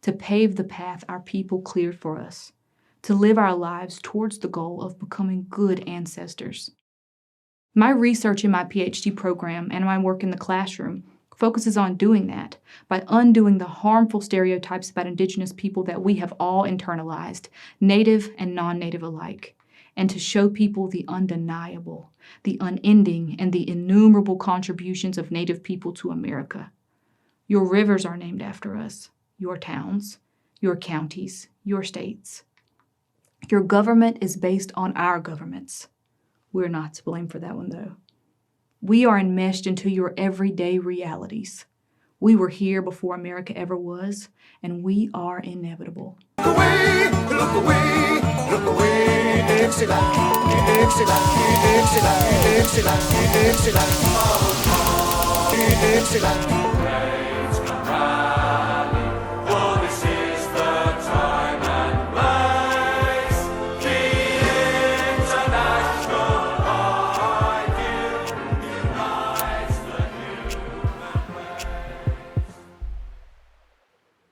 to pave the path our people cleared for us, to live our lives towards the goal of becoming good ancestors. My research in my PhD program and my work in the classroom focuses on doing that by undoing the harmful stereotypes about Indigenous people that we have all internalized, Native and non-Native alike, and to show people the undeniable, the unending, and the innumerable contributions of Native people to America. Your rivers are named after us, your towns, your counties, your states. Your government is based on our governments. We're not to blame for that one, though. We are enmeshed into your everyday realities. We were here before America ever was, and we are inevitable. Look away, look away, look away, Dixieland, Dixieland, Dixieland, Dixieland, Dixieland, Dixieland. Let's come rally, for this is the time and place. The international ideal unites the human race.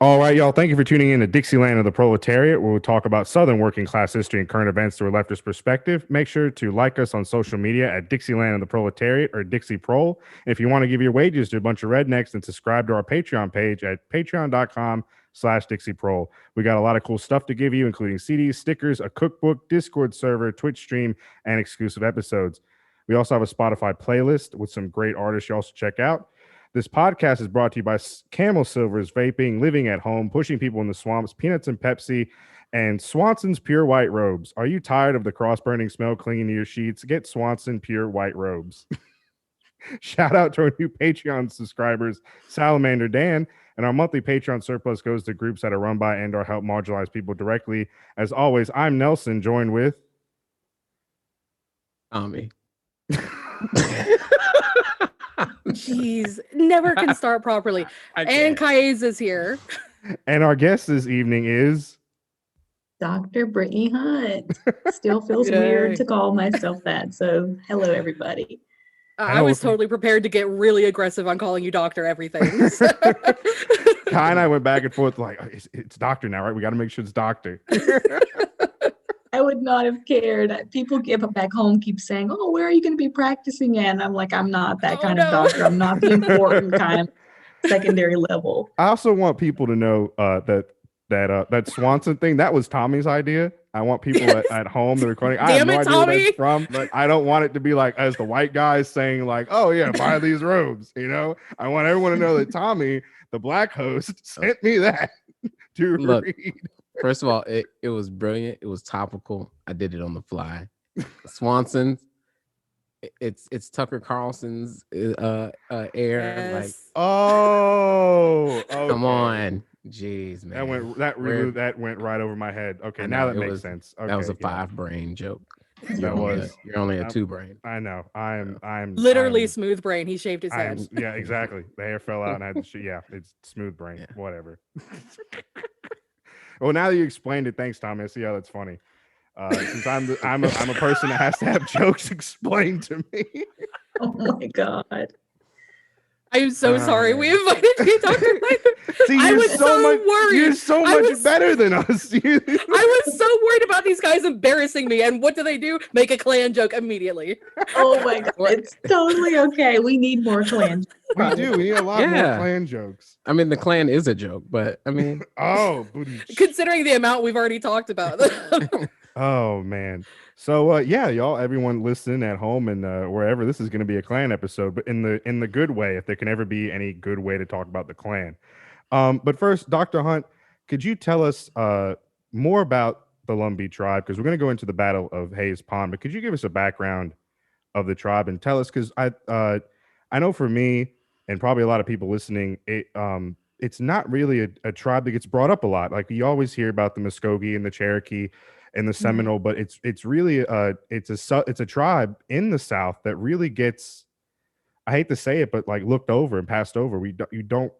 All right, y'all. Thank you for tuning in to Dixieland of the Proletariat, where we'll talk about Southern working class history and current events through a leftist perspective. Make sure to like us on social media at Dixieland of the Proletariat or Dixie Prol. And if you want to give your wages to a bunch of rednecks, then subscribe to our Patreon page at patreon.com/DixieProl. We got a lot of cool stuff to give you, including CDs, stickers, a cookbook, Discord server, Twitch stream, and exclusive episodes. We also have a Spotify playlist with some great artists you also check out. This podcast is brought to you by Camel Silver's Vaping, Living at Home, Pushing People in the Swamps, Peanuts and Pepsi, and Swanson's Pure White Robes. Are you tired of the cross-burning smell clinging to your sheets? Get Swanson Pure White Robes. Shout out to our new Patreon subscribers, Salamander Dan, and our monthly Patreon surplus goes to groups that are run by and or help marginalized people directly. As always, I'm Nelson, joined with... Tommy. Jeez, never can start properly. And Kaez is here. And our guest this evening is... Dr. Brittany Hunt. Still feels Yay. weird to call myself that. So hello, everybody. I was totally prepared to get really aggressive on calling you Doctor Everything. So. Kai and I went back and forth like, it's doctor now, right? We got to make sure it's doctor. I would not have cared. People back home keep saying, oh, where are you going to be practicing at? And I'm like, I'm not that kind of doctor. I'm not the important kind of secondary level. I also want people to know that Swanson thing, that was Tommy's idea. I want people at home that are recording. I have no idea where that's from, but I don't want it to be like as the white guys saying like, oh yeah, buy these robes. You know, I want everyone to know that Tommy, the black host, sent me that to read. First of all, it was brilliant. It was topical. I did it on the fly. Swanson, it's Tucker Carlson's air. Yes. Like, oh, okay. Come on. Jeez, man. That went right over my head. Okay, now that makes sense. Okay, that was a 5-brain joke. You're only a 2-brain. I know. I'm literally smooth brain. He shaved his head. Yeah, exactly. The hair fell out and I had to yeah, it's smooth brain. Yeah. Whatever. Well, now that you explained it, thanks, Tommy. I see how that's funny. Since I'm a person that has to have jokes explained to me. Oh my God. I'm so sorry. We invited you, Dr. See, I was so worried. You're so much better than us. I was so worried about these guys embarrassing me. And what do? Make a Klan joke immediately. Oh my God. It's totally okay. We need more Klan jokes. We do. We need a lot more Klan jokes. I mean, the Klan is a joke, but I mean... Considering the amount we've already talked about. Oh, man. So, yeah, y'all, everyone listening at home and wherever, this is going to be a Klan episode, but in the good way, if there can ever be any good way to talk about the Klan. But first, Dr. Hunt, could you tell us more about the Lumbee tribe? Because we're going to go into the Battle of Hayes Pond, but could you give us a background of the tribe and tell us, because I know for me, and probably a lot of people listening, it's not really a tribe that gets brought up a lot. Like, you always hear about the Muskogee and the Cherokee and the Seminole, but it's really it's a tribe in the South that really gets, I hate to say it, but like looked over and passed over. You don't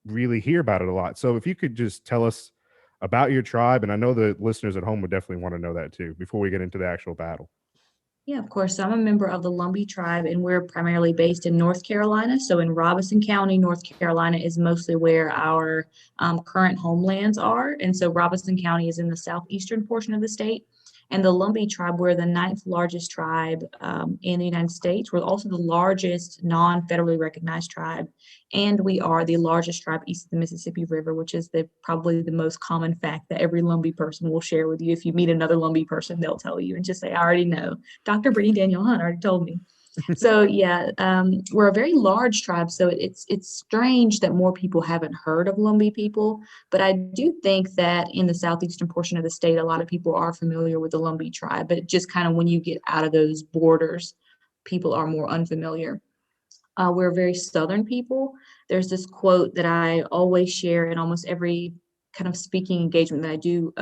really hear about it a lot. So if you could just tell us about your tribe, and I know the listeners at home would definitely want to know that too before we get into the actual battle. Yeah, of course. So I'm a member of the Lumbee tribe, and we're primarily based in North Carolina. So in Robeson County, North Carolina is mostly where our current homelands are. And so Robeson County is in the southeastern portion of the state. And the Lumbee tribe, we're the ninth largest tribe in the United States. We're also the largest non-federally recognized tribe. And we are the largest tribe east of the Mississippi River, which is probably the most common fact that every Lumbee person will share with you. If you meet another Lumbee person, they'll tell you and just say, I already know. Dr. Brittany Daniel Hunt already told me. So yeah, we're a very large tribe. So it's strange that more people haven't heard of Lumbee people. But I do think that in the southeastern portion of the state, a lot of people are familiar with the Lumbee tribe. But just kind of when you get out of those borders, people are more unfamiliar. We're very Southern people. There's this quote that I always share in almost every kind of speaking engagement that I do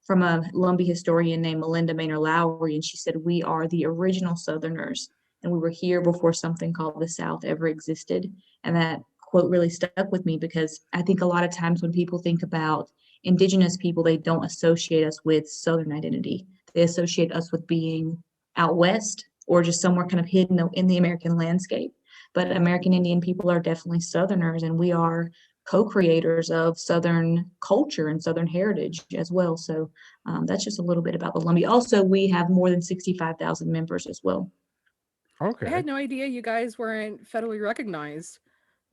from a Lumbee historian named Melinda Maynor Lowry. And she said, we are the original Southerners, and we were here before something called the South ever existed. And that quote really stuck with me because I think a lot of times when people think about Indigenous people, they don't associate us with Southern identity. They associate us with being out West or just somewhere kind of hidden in the American landscape. But American Indian people are definitely Southerners, and we are co-creators of Southern culture and Southern heritage as well. So that's just a little bit about the Lumbee. Also, we have more than 65,000 members as well. I Okay. had no idea you guys weren't federally recognized.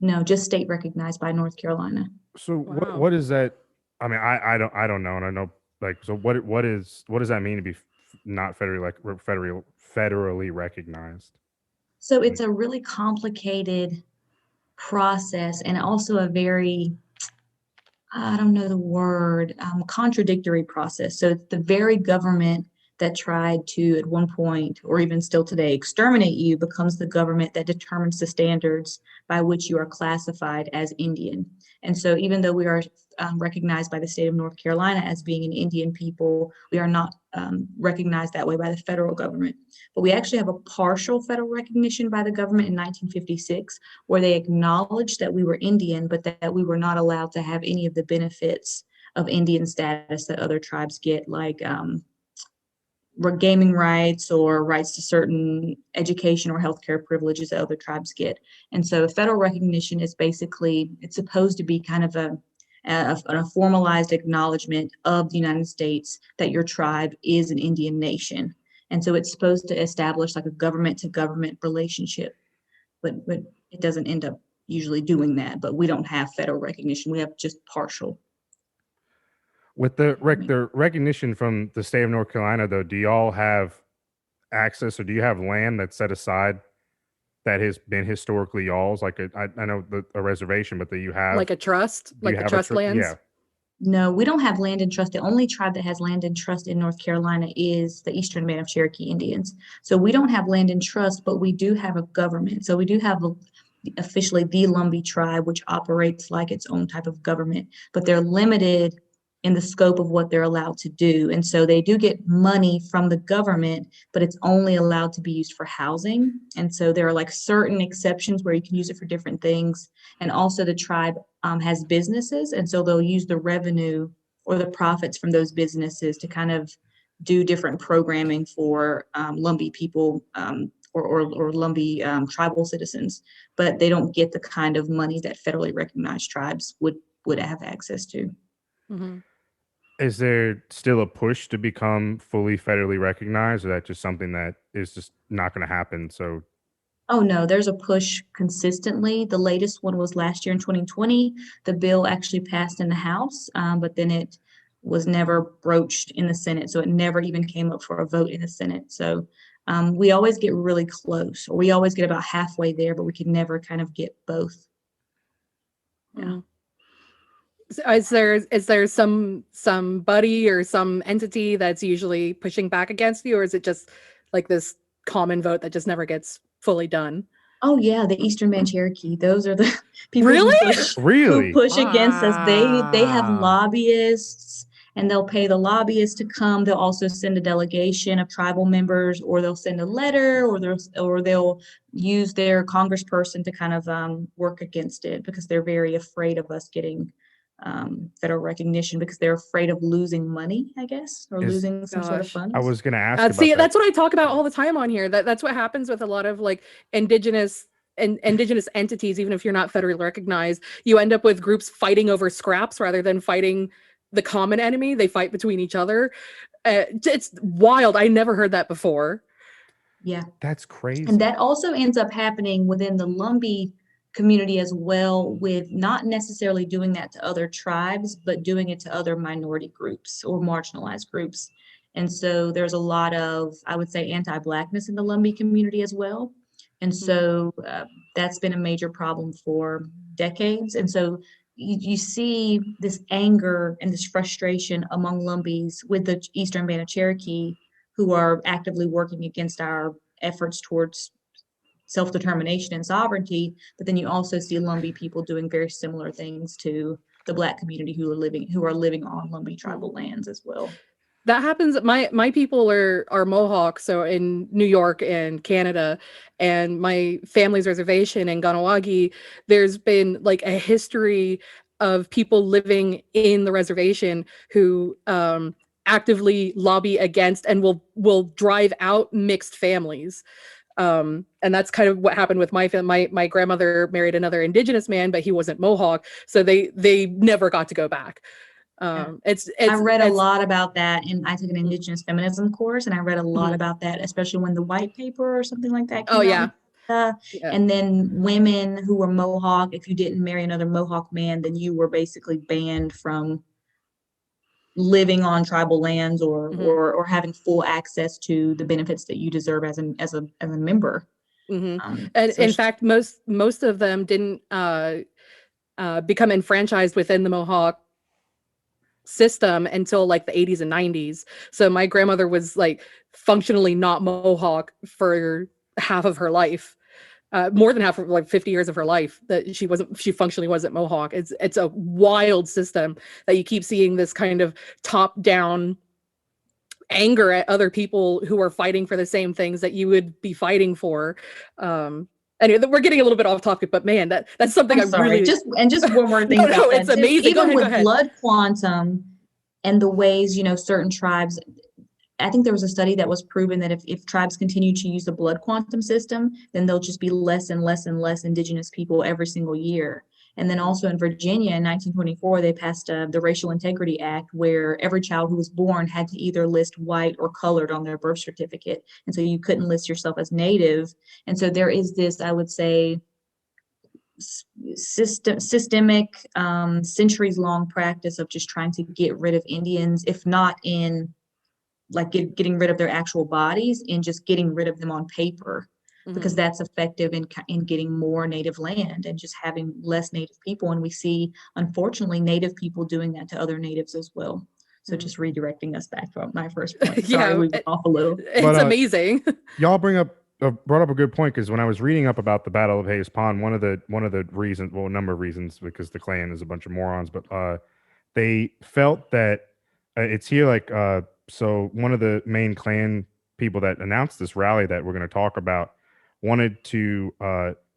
No, just state recognized by North Carolina. So Wow. what is that? I mean, I don't know, and I know like so what does that mean to be not federally recognized? So it's a really complicated process and also a very, I don't know the word, contradictory process. So it's the very government that tried to, at one point, or even still today, exterminate you becomes the government that determines the standards by which you are classified as Indian. And so even though we are recognized by the state of North Carolina as being an Indian people, we are not recognized that way by the federal government. But we actually have a partial federal recognition by the government in 1956, where they acknowledged that we were Indian, but that we were not allowed to have any of the benefits of Indian status that other tribes get, like gaming rights or rights to certain education or healthcare privileges that other tribes get. And so federal recognition is basically, it's supposed to be kind of a formalized acknowledgement of the United States that your tribe is an Indian nation. And so it's supposed to establish like a government to government relationship, but it doesn't end up usually doing that. But we don't have federal recognition. We have just partial. With the recognition from the state of North Carolina, though, do y'all have access, or do you have land that's set aside that has been historically y'all's? Like I know a reservation, but that you have Like a trust, do like you the have trust lands. Yeah. No, we don't have land in trust. The only tribe that has land in trust in North Carolina is the Eastern Band of Cherokee Indians. So we don't have land in trust, but we do have a government. So we do have officially the Lumbee tribe, which operates like its own type of government, but they're limited in the scope of what they're allowed to do. And so they do get money from the government, but it's only allowed to be used for housing. And so there are like certain exceptions where you can use it for different things. And also the tribe has businesses. And so they'll use the revenue or the profits from those businesses to kind of do different programming for Lumbee people or Lumbee tribal citizens, but they don't get the kind of money that federally recognized tribes would have access to. Mm-hmm. Is there still a push to become fully federally recognized, or that just something that is just not going to happen? So, oh no, there's a push consistently. The latest one was last year in 2020. The bill actually passed in the House, but then it was never broached in the Senate. So it never even came up for a vote in the Senate. So we always get really close, or we always get about halfway there, but we can never kind of get both. Yeah. Is there somebody or some entity that's usually pushing back against you, or is it just like this common vote that just never gets fully done? Oh yeah, the Eastern Band Cherokee. Those are the people Really? who push against us. They have Wow. lobbyists, and they'll pay the lobbyists to come. They'll also send a delegation of tribal members, or they'll send a letter, or they'll use their congressperson to kind of work against it, because they're very afraid of us getting federal recognition because they're afraid of losing money, I guess, or Is- losing some sort of Gosh. funds. I was going to ask See, about that. that's what I talk about all the time on here. That's what happens with a lot of like indigenous entities. Even if you're not federally recognized, you end up with groups fighting over scraps rather than fighting the common enemy. They fight between each other. It's wild. I never heard that before. Yeah. That's crazy. And that also ends up happening within the Lumbee community as well, with not necessarily doing that to other tribes, but doing it to other minority groups or marginalized groups. And so there's a lot of, I would say, anti-Blackness in the Lumbee community as well. And so that's been a major problem for decades. And so you see this anger and this frustration among Lumbees with the Eastern Band of Cherokee, who are actively working against our efforts towards self-determination and sovereignty. But then you also see Lumbee people doing very similar things to the Black community who are living on Lumbee tribal lands as well. That happens. My people are Mohawk, so in New York and Canada, and my family's reservation in Ganawagi, there's been like a history of people living in the reservation who actively lobby against and will drive out mixed families. And that's kind of what happened with my family. My grandmother married another indigenous man, but he wasn't Mohawk, so they never got to go back. I read a lot about that, and I took an Indigenous feminism course, and I read a lot about that, especially when the white paper or something like that came out. Yeah. And then women who were Mohawk, if you didn't marry another Mohawk man, then you were basically banned from living on tribal lands or having full access to the benefits that you deserve as a member. And in fact, most of them didn't become enfranchised within the Mohawk system until like the 80s and 90s. So my grandmother was like functionally not Mohawk for half of her life, more than half of like 50 years of her life, that she functionally wasn't Mohawk. It's a wild system that you keep seeing this kind of top down anger at other people who are fighting for the same things that you would be fighting for. Anyway, we're getting a little bit off topic, but man, that's something I'm really just one more thing. No, it's amazing. Even with blood quantum and the ways, certain tribes, I think there was a study that was proven that if tribes continue to use the blood quantum system, then there'll just be less and less and less indigenous people every single year. And then also in Virginia in 1924, they passed the Racial Integrity Act, where every child who was born had to either list white or colored on their birth certificate. And so you couldn't list yourself as Native. And so there is this, I would say, systemic, centuries-long practice of just trying to get rid of Indians, if not in like getting rid of their actual bodies, and just getting rid of them on paper. Because that's effective in getting more Native land and just having less Native people. And we see, unfortunately, Native people doing that to other Natives as well. So just redirecting us back to my first point. Sorry, we went off a little. It's amazing. Y'all brought up a good point, because when I was reading up about the Battle of Hayes Pond, one of the reasons, well, a number of reasons, because the Klan is a bunch of morons, but they felt that it's here like so one of the main Klan people that announced this rally that we're going to talk about wanted to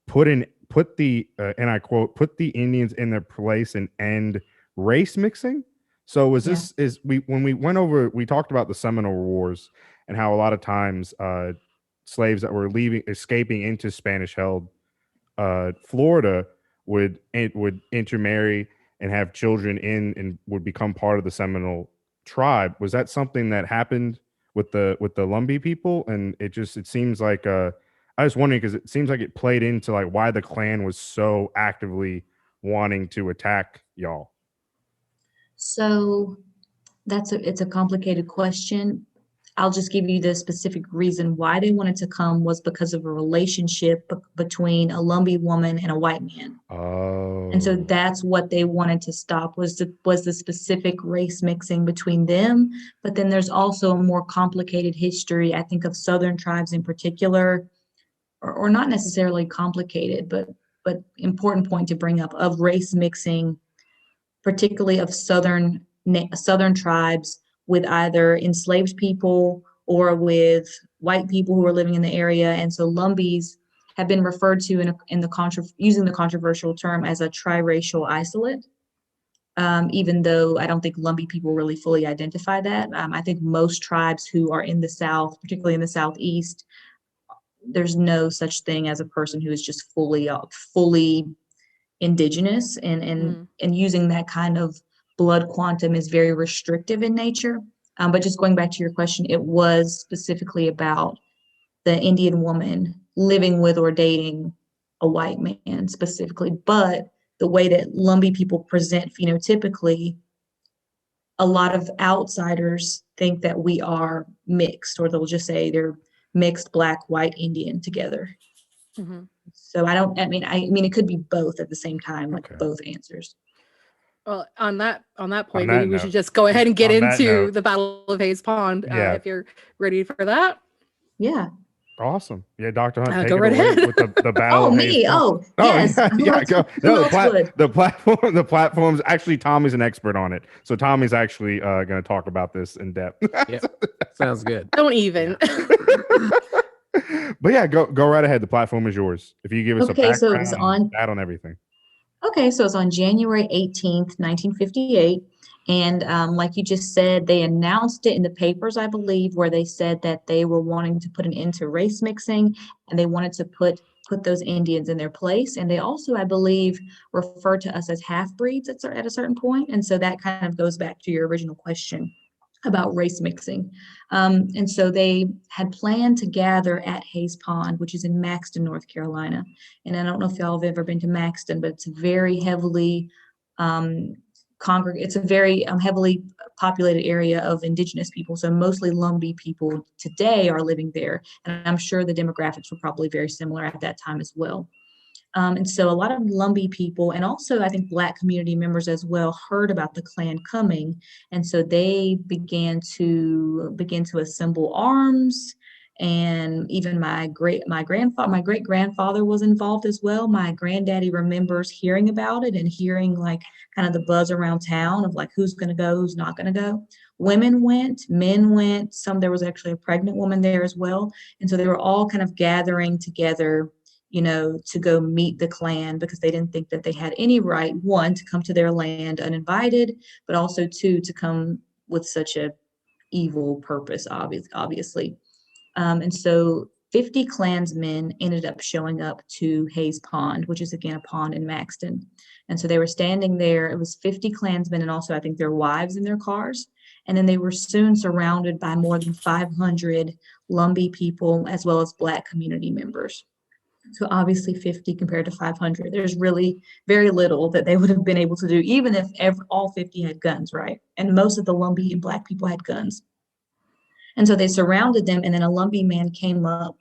put the and I quote, put the Indians in their place and end race mixing. So when we went over, we talked about the Seminole Wars and how a lot of times slaves that were escaping into Spanish held Florida would intermarry and have children and would become part of the Seminole tribe. Was that something that happened with the Lumbee people? And it seems like I was wondering, because it seems like it played into like why the Klan was so actively wanting to attack y'all. So it's a complicated question. I'll just give you the specific reason why they wanted to come was because of a relationship between a Lumbee woman and a white man. Oh. And so that's what they wanted to stop was the specific race mixing between them. But then there's also a more complicated history, I think, of Southern tribes in particular, or not necessarily complicated, but important point to bring up, of race mixing, particularly of Southern tribes with either enslaved people or with white people who are living in the area. And so Lumbees have been referred to using the controversial term as a triracial isolate. even though I don't think Lumbee people really fully identify that. I think most tribes who are in the South, particularly in the Southeast, there's no such thing as a person who is just fully indigenous, and using that kind of blood quantum is very restrictive in nature. But just going back to your question, it was specifically about the Indian woman living with or dating a white man specifically. But the way that Lumbee people present phenotypically, a lot of outsiders think that we are mixed, or they'll just say they're mixed Black, white, Indian together. So I mean, it could be both at the same time, like both answers. Well, on that point, that maybe we note- should just go ahead and get on that into note- the Battle of Hayes Pond, Yeah. if you're ready for that. Yeah. Awesome. Yeah, Dr. Hunt, take go it right away ahead. with the battle. Oh, of me. Hayes Pond. Oh, yes. Who else- go. who No, else would? the platform's actually, Tommy's an expert on it. So Tommy's actually going to talk about this in depth. Yeah, sounds good. Don't even. But yeah, go right ahead. The platform is yours. If you give us Okay, a so background it's on- that on everything. Okay, so it's on January 18th, 1958. And like you just said, they announced it in the papers, I believe, where they said that they were wanting to put an end to race mixing, and they wanted to put those Indians in their place. And they also, I believe, referred to us as half-breeds at a certain point. And so that kind of goes back to your original question about race mixing. And so they had planned to gather at Hayes Pond, which is in Maxton, North Carolina. And I don't know if y'all have ever been to Maxton, but it's a very heavily it's a very heavily populated area of indigenous people. So mostly Lumbee people today are living there. And I'm sure the demographics were probably very similar at that time as well. And so a lot of Lumbee people, and also I think Black community members as well, heard about the Klan coming. And so they began to assemble arms. And even my great grandfather was involved as well. My granddaddy remembers hearing about it and hearing like kind of the buzz around town of like who's going to go, who's not going to go. Women went, men went. There was actually a pregnant woman there as well. And so they were all kind of gathering together, to go meet the Klan, because they didn't think that they had any right, one, to come to their land uninvited, but also two, to come with such a evil purpose, obviously. And so 50 Klansmen ended up showing up to Hayes Pond, which is again a pond in Maxton. And so they were standing there. It was 50 Klansmen, and also I think their wives in their cars. And then they were soon surrounded by more than 500 Lumbee people, as well as Black community members. So obviously 50 compared to 500, there's really very little that they would have been able to do, even if all 50 had guns, right? And most of the Lumbee and Black people had guns. And so they surrounded them, and then a Lumbee man came up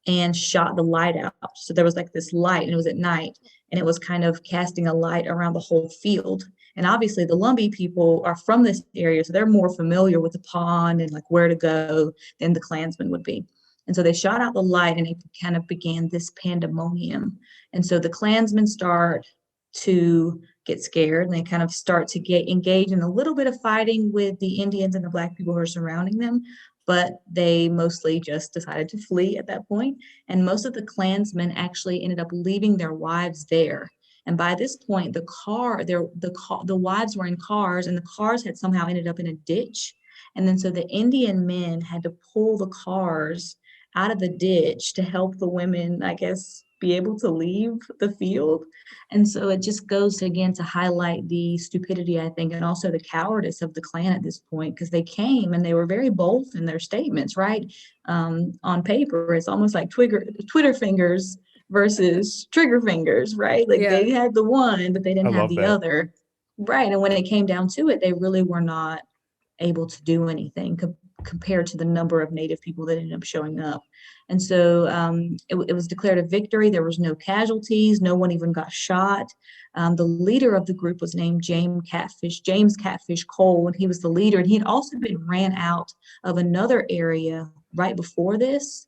and shot the light out. So there was like this light, and it was at night, and it was kind of casting a light around the whole field. And obviously the Lumbee people are from this area, so they're more familiar with the pond and like where to go than the Klansmen would be. And so they shot out the light, and it kind of began this pandemonium. And so the Klansmen start to get scared, and they kind of start to get engaged in a little bit of fighting with the Indians and the Black people who are surrounding them. But they mostly just decided to flee at that point. And most of the Klansmen actually ended up leaving their wives there. And by this point, the wives were in cars, and the cars had somehow ended up in a ditch. And then so the Indian men had to pull the cars out of the ditch to help the women, I guess, be able to leave the field. And so it just goes again to highlight the stupidity, I think, and also the cowardice of the Klan at this point, because they came and they were very bold in their statements, right? On paper, it's almost like Twitter fingers versus trigger fingers, right? Like they had the one, but they didn't have the other. Right. And when it came down to it, they really were not able to do anything compared to the number of Native people that ended up showing up. And so it was declared a victory. There was no casualties. No one even got shot. The leader of the group was named James Catfish Cole, and he was the leader. And he had also been ran out of another area right before this.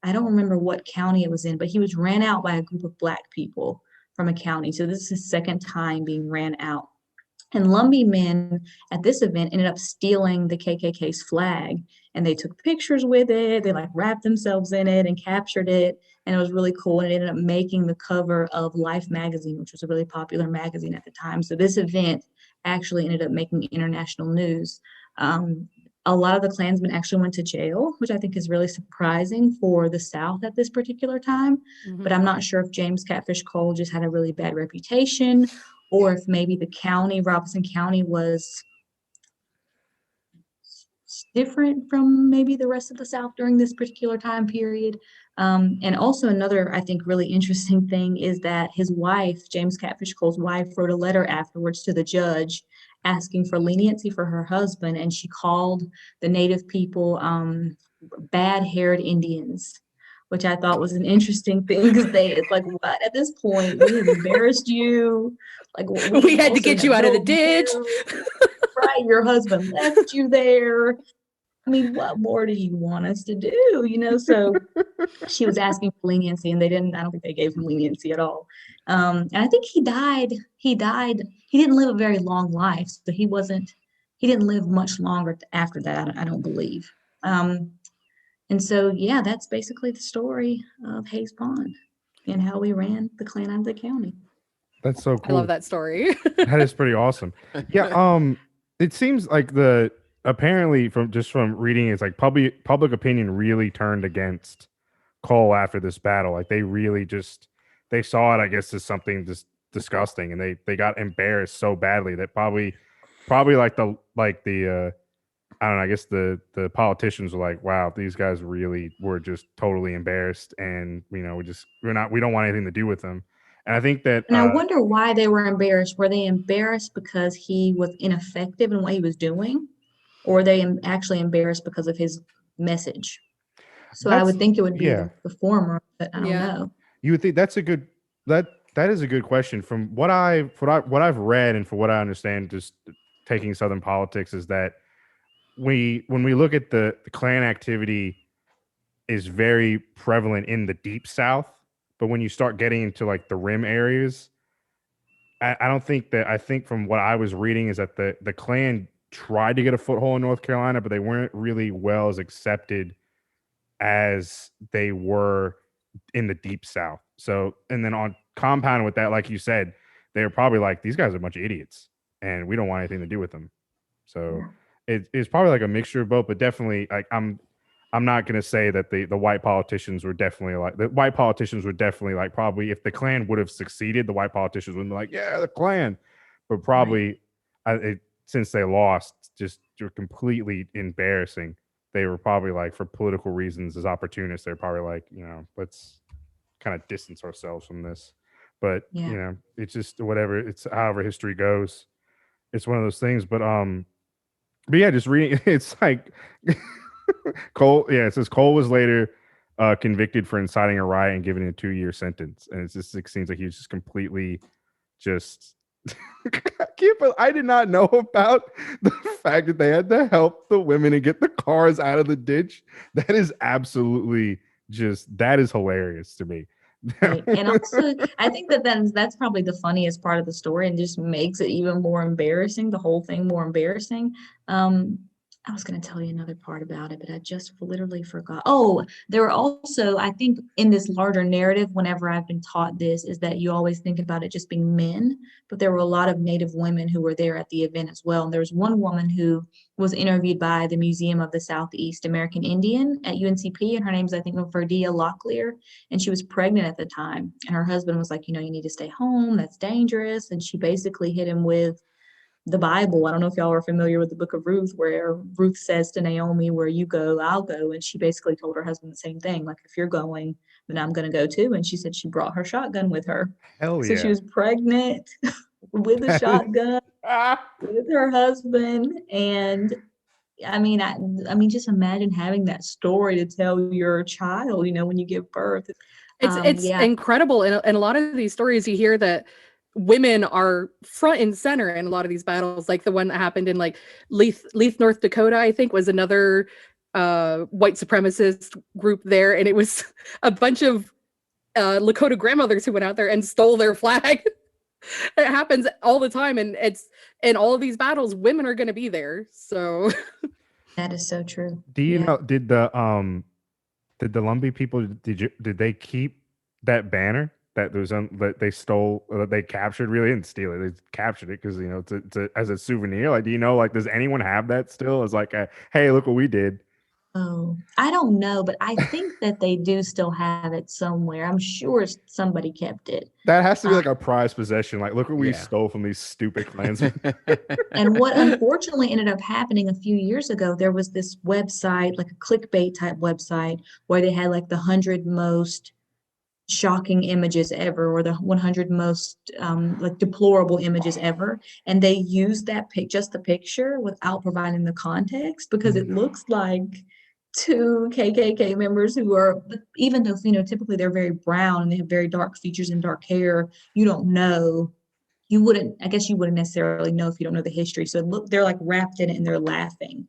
I don't remember what county it was in, but he was ran out by a group of Black people from a county. So this is his second time being ran out. And Lumbee men at this event ended up stealing the KKK's flag, and they took pictures with it. They like wrapped themselves in it and captured it, and it was really cool. And it ended up making the cover of Life magazine, which was a really popular magazine at the time. So this event actually ended up making international news. A lot of the Klansmen actually went to jail, which I think is really surprising for the South at this particular time. But I'm not sure if James Catfish Cole just had a really bad reputation, or if maybe the county, Robeson County, was different from maybe the rest of the South during this particular time period. And also another, I think, really interesting thing is that his wife, James Catfish Cole's wife, wrote a letter afterwards to the judge asking for leniency for her husband, and she called the native people bad-haired Indians, which I thought was an interesting thing because it's like, what, at this point, we have embarrassed you. Like, we had to get you out of the ditch. Right, your husband left you there. I mean, what more do you want us to do? So she was asking for leniency, and I don't think they gave him leniency at all. And I think he died. He didn't live a very long life, so he didn't live much longer after that, I don't believe. And so, yeah, that's basically the story of Hayes Pond and how we ran the Klan out of the county. That's so cool. I love that story. That is pretty awesome. Yeah. It seems like apparently from reading, it's like public opinion really turned against Cole after this battle. Like they really they saw it, I guess, as something just disgusting, and they got embarrassed so badly that probably like the I don't know, I guess the politicians were like, wow, these guys really were just totally embarrassed, and we don't want anything to do with them. And I think that, and I wonder why they were embarrassed. Were they embarrassed because he was ineffective in what he was doing, or were they actually embarrassed because of his message? So I would think it would be the former, but I don't know. You would think that is a good question. From what I've read and for what I understand, just taking Southern politics, is that when we look at the Klan activity is very prevalent in the Deep South. But when you start getting into like the rim areas, I think from what I was reading is that the Klan tried to get a foothold in North Carolina, but they weren't really well as accepted as they were in the Deep South. So, and then on compound with that, like you said, they were probably like, these guys are a bunch of idiots and we don't want anything to do with them. So it's probably like a mixture of both, but definitely like I'm not going to say that the white politicians were definitely like probably if the Klan would have succeeded, the white politicians would be like, yeah, the Klan. But probably since they lost, just completely embarrassing. They were probably like, for political reasons, as opportunists, they're probably like, let's kind of distance ourselves from this. But, it's just whatever. It's however history goes. It's one of those things. But yeah, just reading, it's like... Cole, it says Cole was later convicted for inciting a riot and given a 2-year sentence, and it seems like he was just completely I did not know about the fact that they had to help the women and get the cars out of the ditch. That is absolutely that is hilarious to me. Right. And also, I think that's probably the funniest part of the story, and just makes it even more embarrassing. The whole thing more embarrassing. I was going to tell you another part about it, but I just literally forgot. Oh, there were also, I think in this larger narrative, whenever I've been taught this, is that you always think about it just being men, but there were a lot of Native women who were there at the event as well. And there was one woman who was interviewed by the Museum of the Southeast American Indian at UNCP, and her name's, I think, Verdia Locklear, and she was pregnant at the time. And her husband was like, you need to stay home. That's dangerous. And she basically hit him with the Bible. I don't know if y'all are familiar with the book of Ruth, where Ruth says to Naomi, where you go, I'll go. And she basically told her husband the same thing. Like, if you're going, then I'm going to go too. And she said she brought her shotgun with her. Hell so yeah. She was pregnant with a shotgun with her husband. And I mean, just imagine having that story to tell your child, when you give birth. It's incredible. In a lot of these stories, you hear that women are front and center in a lot of these battles, like the one that happened in like Leith, North Dakota, I think, was another white supremacist group there, and it was a bunch of Lakota grandmothers who went out there and stole their flag. It happens all the time, and it's in all of these battles, women are going to be there. So that is so true. Do you know? Did the Lumbee people did they keep that banner? that that they stole, that they captured. Really didn't steal it; they captured it because as a souvenir. Like, do you know? Like, does anyone have that still? As like, hey, look what we did. Oh, I don't know, but I think that they do still have it somewhere. I'm sure somebody kept it. That has to be Um, like a prized possession. Like, look what we Yeah. stole from these stupid Klansmen. and what unfortunately ended up happening a few years ago, there was this website, like a clickbait type website, where they had like the 100 most shocking images ever, or the 100 most like deplorable images ever, and they used that just the picture without providing the context, because it looks like two KKK members who are, even though typically they're very brown and they have very dark features and dark hair, you don't know. I guess you wouldn't necessarily know if you don't know the history. So look, they're like wrapped in it and they're laughing.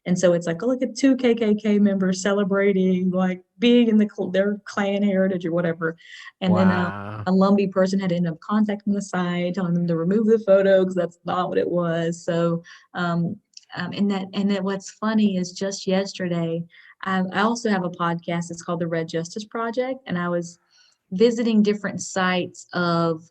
And so it's like, oh, look at two KKK members celebrating, like being in their clan heritage or whatever. And then Wow. a Lumbee person had to end up contacting the site, telling them to remove the photo because that's not what it was. So, and that what's funny is just yesterday, I also have a podcast. It's called the Red Justice Project, and I was visiting different sites of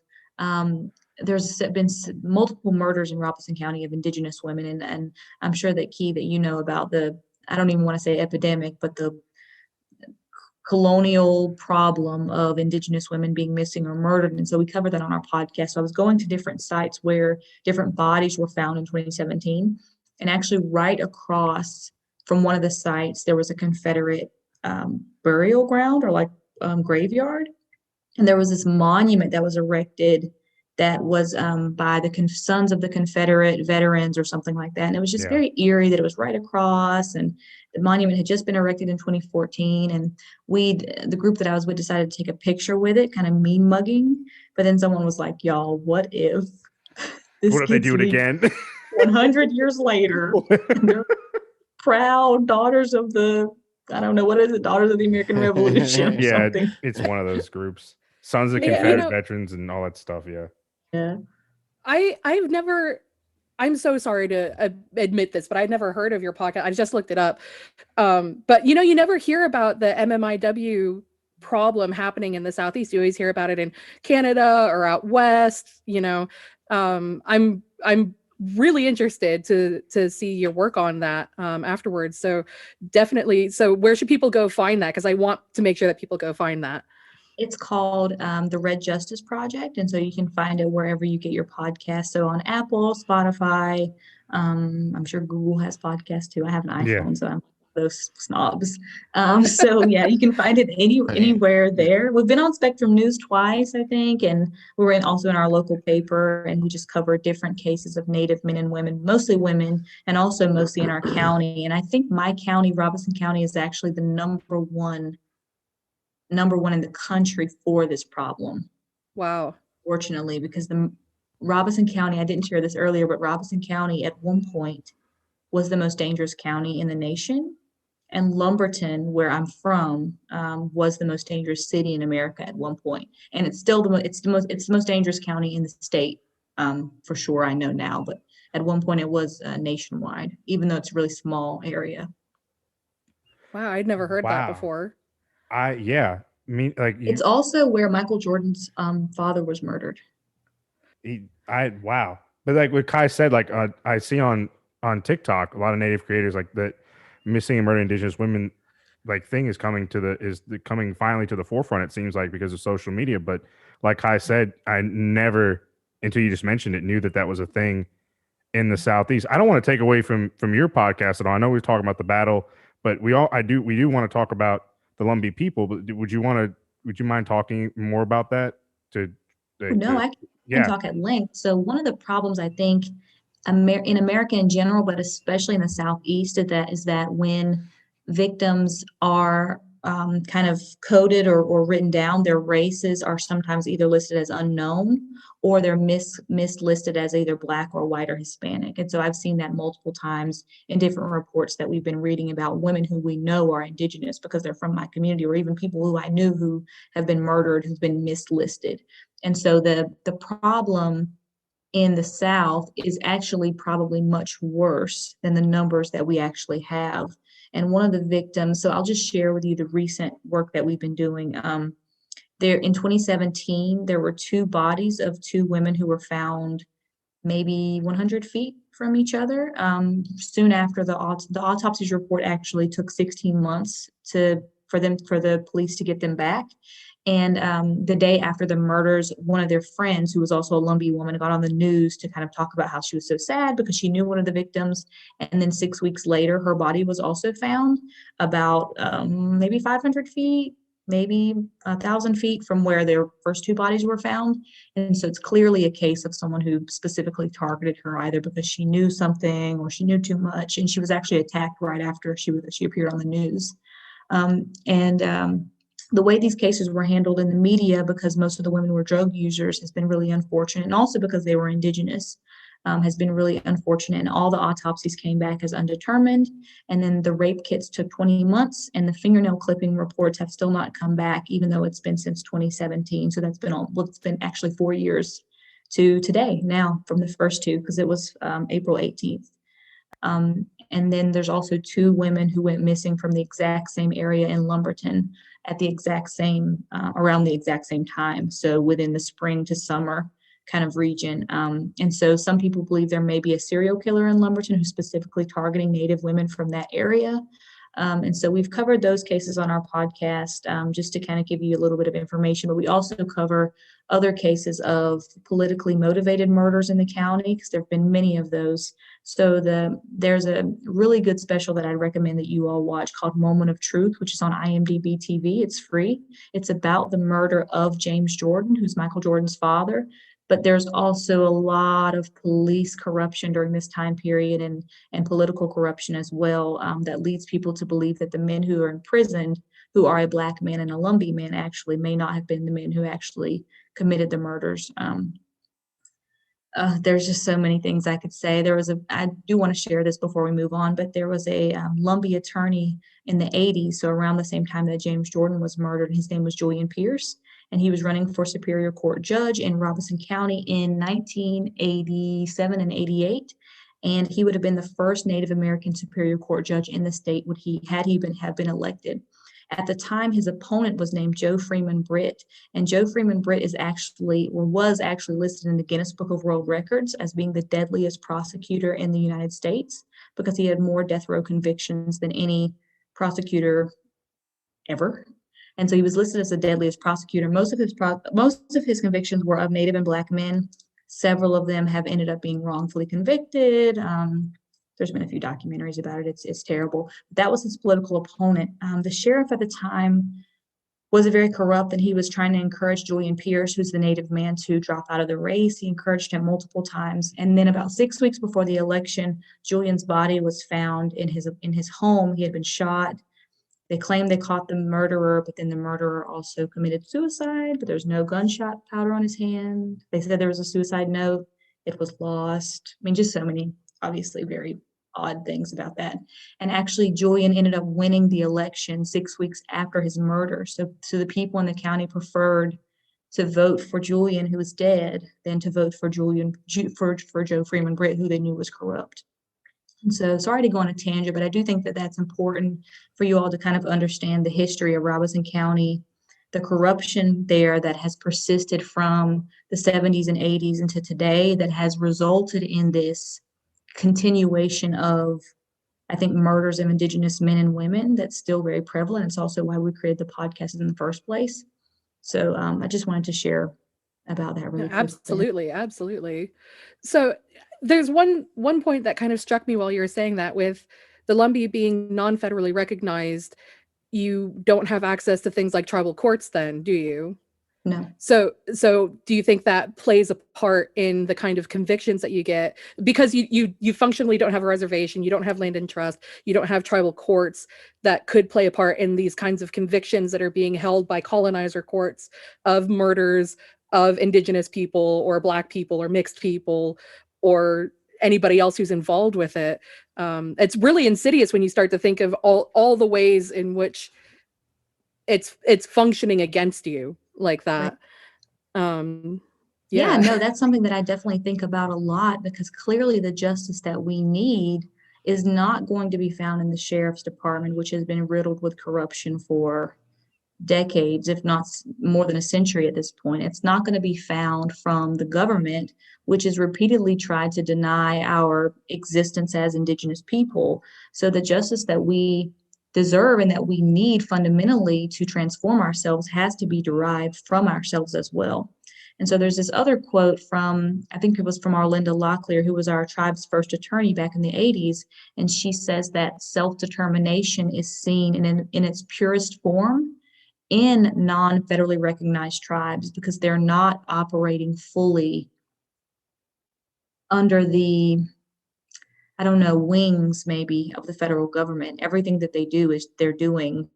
there's been multiple murders in Robeson County of Indigenous women, and I'm sure that Key, that you know about the, I don't even want to say epidemic, but the colonial problem of Indigenous women being missing or murdered. And so we covered that on our podcast. So I was going to different sites where different bodies were found in 2017, and actually right across from one of the sites there was a Confederate burial ground, or like graveyard, and there was this monument that was erected that was by the Sons of the Confederate Veterans or something like that. And it was just Yeah. very eerie that it was right across, and the monument had just been erected in 2014. And the group that I was with, decided to take a picture with it, kind of mean mugging. But then someone was like, y'all, what if this What if they gets do it leaked again? 100 years later, and they're proud daughters of the, I don't know, what is it, Daughters of the American Revolution or Yeah, something. it's one of those groups. Sons of Yeah, Confederate veterans and all that stuff. Yeah. Yeah. I've never, I'm so sorry to admit this, but I'd never heard of your podcast. I just looked it up. But you never hear about the MMIW problem happening in the Southeast. You always hear about it in Canada or out west. I'm really interested to see your work on that afterwards. So definitely. So where should people go find that? Because I want to make sure that people go find that. It's called the Red Justice Project, and so you can find it wherever you get your podcast. So on Apple, Spotify, I'm sure Google has podcasts too. I have an iPhone, so I'm those snobs. So yeah, you can find it anywhere there. We've been on Spectrum News twice, I think, and we were also in our local paper, and we just cover different cases of Native men and women, mostly women, and also mostly in our county. And I think my county, Robeson County, is actually the number one in the country for this problem. Wow. Fortunately, because the Robeson County, I didn't share this earlier, but Robeson County at one point was the most dangerous county in the nation. And Lumberton, where I'm from, was the most dangerous city in America at one point. And it's still it's the most dangerous county in the state, for sure. I know now, but at one point it was nationwide, even though it's a really small area. Wow, I'd never heard that before. It's also where Michael Jordan's father was murdered. Wow. But like what Kai said, like I see on TikTok a lot of Native creators, like that missing and murdered Indigenous women like thing is coming finally to the forefront, it seems like, because of social media. But like Kai said, I never, until you just mentioned it, knew that was a thing in the Southeast. I don't want to take away from your podcast at all. I know we're talking about the battle, but we do want to talk about the Lumbee people. But would you mind talking more about that? I can talk at length. So one of the problems, I think, in America in general, but especially in the Southeast, is that when victims are kind of coded or written down, their races are sometimes either listed as unknown, or they're mislisted as either Black or white or Hispanic. And so I've seen that multiple times in different reports that we've been reading about women who we know are Indigenous because they're from my community, or even people who I knew who have been murdered, who've been mislisted. And so the problem in the South is actually probably much worse than the numbers that we actually have. And one of the victims, so I'll just share with you the recent work that we've been doing. There in 2017, there were two bodies of two women who were found maybe 100 feet from each other. Soon after the autopsy's report actually took 16 months for the police to get them back. And the day after the murders, one of their friends, who was also a Lumbee woman, got on the news to kind of talk about how she was so sad because she knew one of the victims. And then 6 weeks later, her body was also found about maybe 500 feet, maybe 1,000 feet from where their first two bodies were found. And so it's clearly a case of someone who specifically targeted her, either because she knew something or she knew too much. And she was actually attacked right after she appeared on the news. The way these cases were handled in the media, because most of the women were drug users, has been really unfortunate. And also because they were indigenous, has been really unfortunate. And all the autopsies came back as undetermined. And then the rape kits took 20 months, and the fingernail clipping reports have still not come back, even though it's been since 2017. So that's been it's been actually 4 years to today now from the first two, because it was April 18th. And then there's also two women who went missing from the exact same area in Lumberton at the exact same, around the exact same time. So within the spring to summer kind of region. And so some people believe there may be a serial killer in Lumberton who's specifically targeting Native women from that area. And so we've covered those cases on our podcast, just to kind of give you a little bit of information, but we also cover other cases of politically motivated murders in the county, because there have been many of those. So there's a really good special that I recommend that you all watch called Moment of Truth, which is on IMDb TV. It's free. It's about the murder of James Jordan, who's Michael Jordan's father. But there's also a lot of police corruption during this time period, and political corruption as well, that leads people to believe that the men who are imprisoned, who are a Black man and a Lumbee man, actually may not have been the men who actually committed the murders. There's just so many things I could say. I do want to share this before we move on, but there was a Lumbee attorney in the 80s, so around the same time that James Jordan was murdered. His name was Julian Pierce, and he was running for Superior Court judge in Robeson County in 1987 and 88. And he would have been the first Native American Superior Court judge in the state had he been elected. At the time, his opponent was named Joe Freeman Britt, and Joe Freeman Britt was actually listed in the Guinness Book of World Records as being the deadliest prosecutor in the United States, because he had more death row convictions than any prosecutor ever. And so he was listed as the deadliest prosecutor. Most of his convictions were of Native and Black men. Several of them have ended up being wrongfully convicted. There's been a few documentaries about it. It's terrible. That was his political opponent. The sheriff at the time was very corrupt, and he was trying to encourage Julian Pierce, who's the Native man, to drop out of the race. He encouraged him multiple times. And then about 6 weeks before the election, Julian's body was found in his home. He had been shot. They claimed they caught the murderer, but then the murderer also committed suicide, but there's no gunshot powder on his hand. They said there was a suicide note. It was lost. I mean, just so many, obviously, very odd things about that. And actually, Julian ended up winning the election 6 weeks after his murder. So the people in the county preferred to vote for Julian, who was dead, than to vote for Joe Freeman Britt, who they knew was corrupt. And so, sorry to go on a tangent, but I do think that that's important for you all to kind of understand the history of Robeson County, the corruption there that has persisted from the 70s and 80s into today, that has resulted in this continuation of, I think, murders of Indigenous men and women that's still very prevalent. It's also why we created the podcast in the first place. So I just wanted to share about that really quickly. Absolutely. So there's one point that kind of struck me while you were saying that, with the Lumbee being non-federally recognized, you don't have access to things like tribal courts then, do you? No. So do you think that plays a part in the kind of convictions that you get? Because you functionally don't have a reservation, you don't have land in trust, you don't have tribal courts that could play a part in these kinds of convictions that are being held by colonizer courts of murders of Indigenous people or Black people or mixed people or anybody else who's involved with it. It's really insidious when you start to think of all the ways in which it's functioning against you like that. Right. Yeah, no, that's something that I definitely think about a lot, because clearly the justice that we need is not going to be found in the sheriff's department, which has been riddled with corruption for decades, if not more than a century at this point. It's not going to be found from the government, which has repeatedly tried to deny our existence as Indigenous people. So the justice that we deserve and that we need fundamentally to transform ourselves has to be derived from ourselves as well. And so there's this other quote from, I think it was from Arlinda Locklear, who was our tribe's first attorney back in the 80s. And she says that self-determination is seen in its purest form in non-federally recognized tribes, because they're not operating fully under the, I don't know, wings maybe of the federal government. Everything that they do is they're doing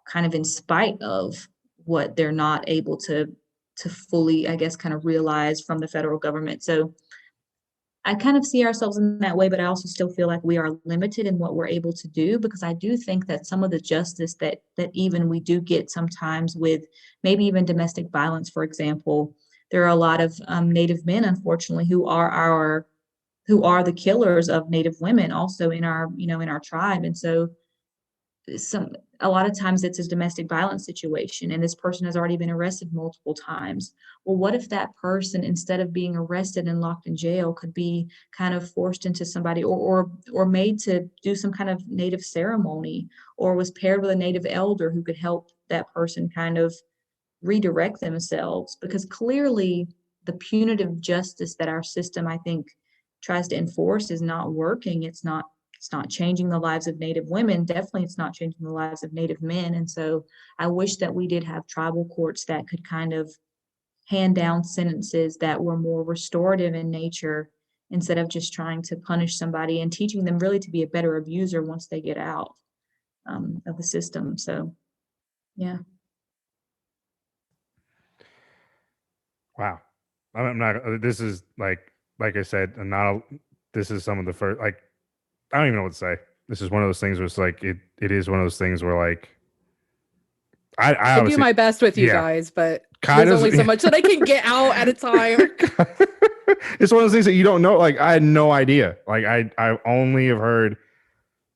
kind of in spite of what they're not able to fully, I guess, kind of realize from the federal government. So I kind of see ourselves in that way, but I also still feel like we are limited in what we're able to do, because I do think that some of the justice that even we do get sometimes with maybe even domestic violence, for example, there are a lot of Native men, unfortunately, who are the killers of Native women also in our, in our tribe. And so a lot of times it's a domestic violence situation and this person has already been arrested multiple times. Well, what if that person, instead of being arrested and locked in jail, could be kind of forced into somebody or made to do some kind of Native ceremony, or was paired with a Native elder who could help that person kind of redirect themselves? Because clearly the punitive justice that our system, I think, tries to enforce is not working. It's not changing the lives of Native women. Definitely it's not changing the lives of Native men. And so I wish that we did have tribal courts that could kind of hand down sentences that were more restorative in nature, instead of just trying to punish somebody and teaching them really to be a better abuser once they get out of the system. So, yeah. Wow. I'm not, this is like I said, this is some of the first, like, I don't even know what to say. This is one of those things where it's like, it is one of those things where like, I do my best with you guys, but there's only so much that I can get out at a time. It's one of those things that you don't know. Like, I had no idea. Like, I only have heard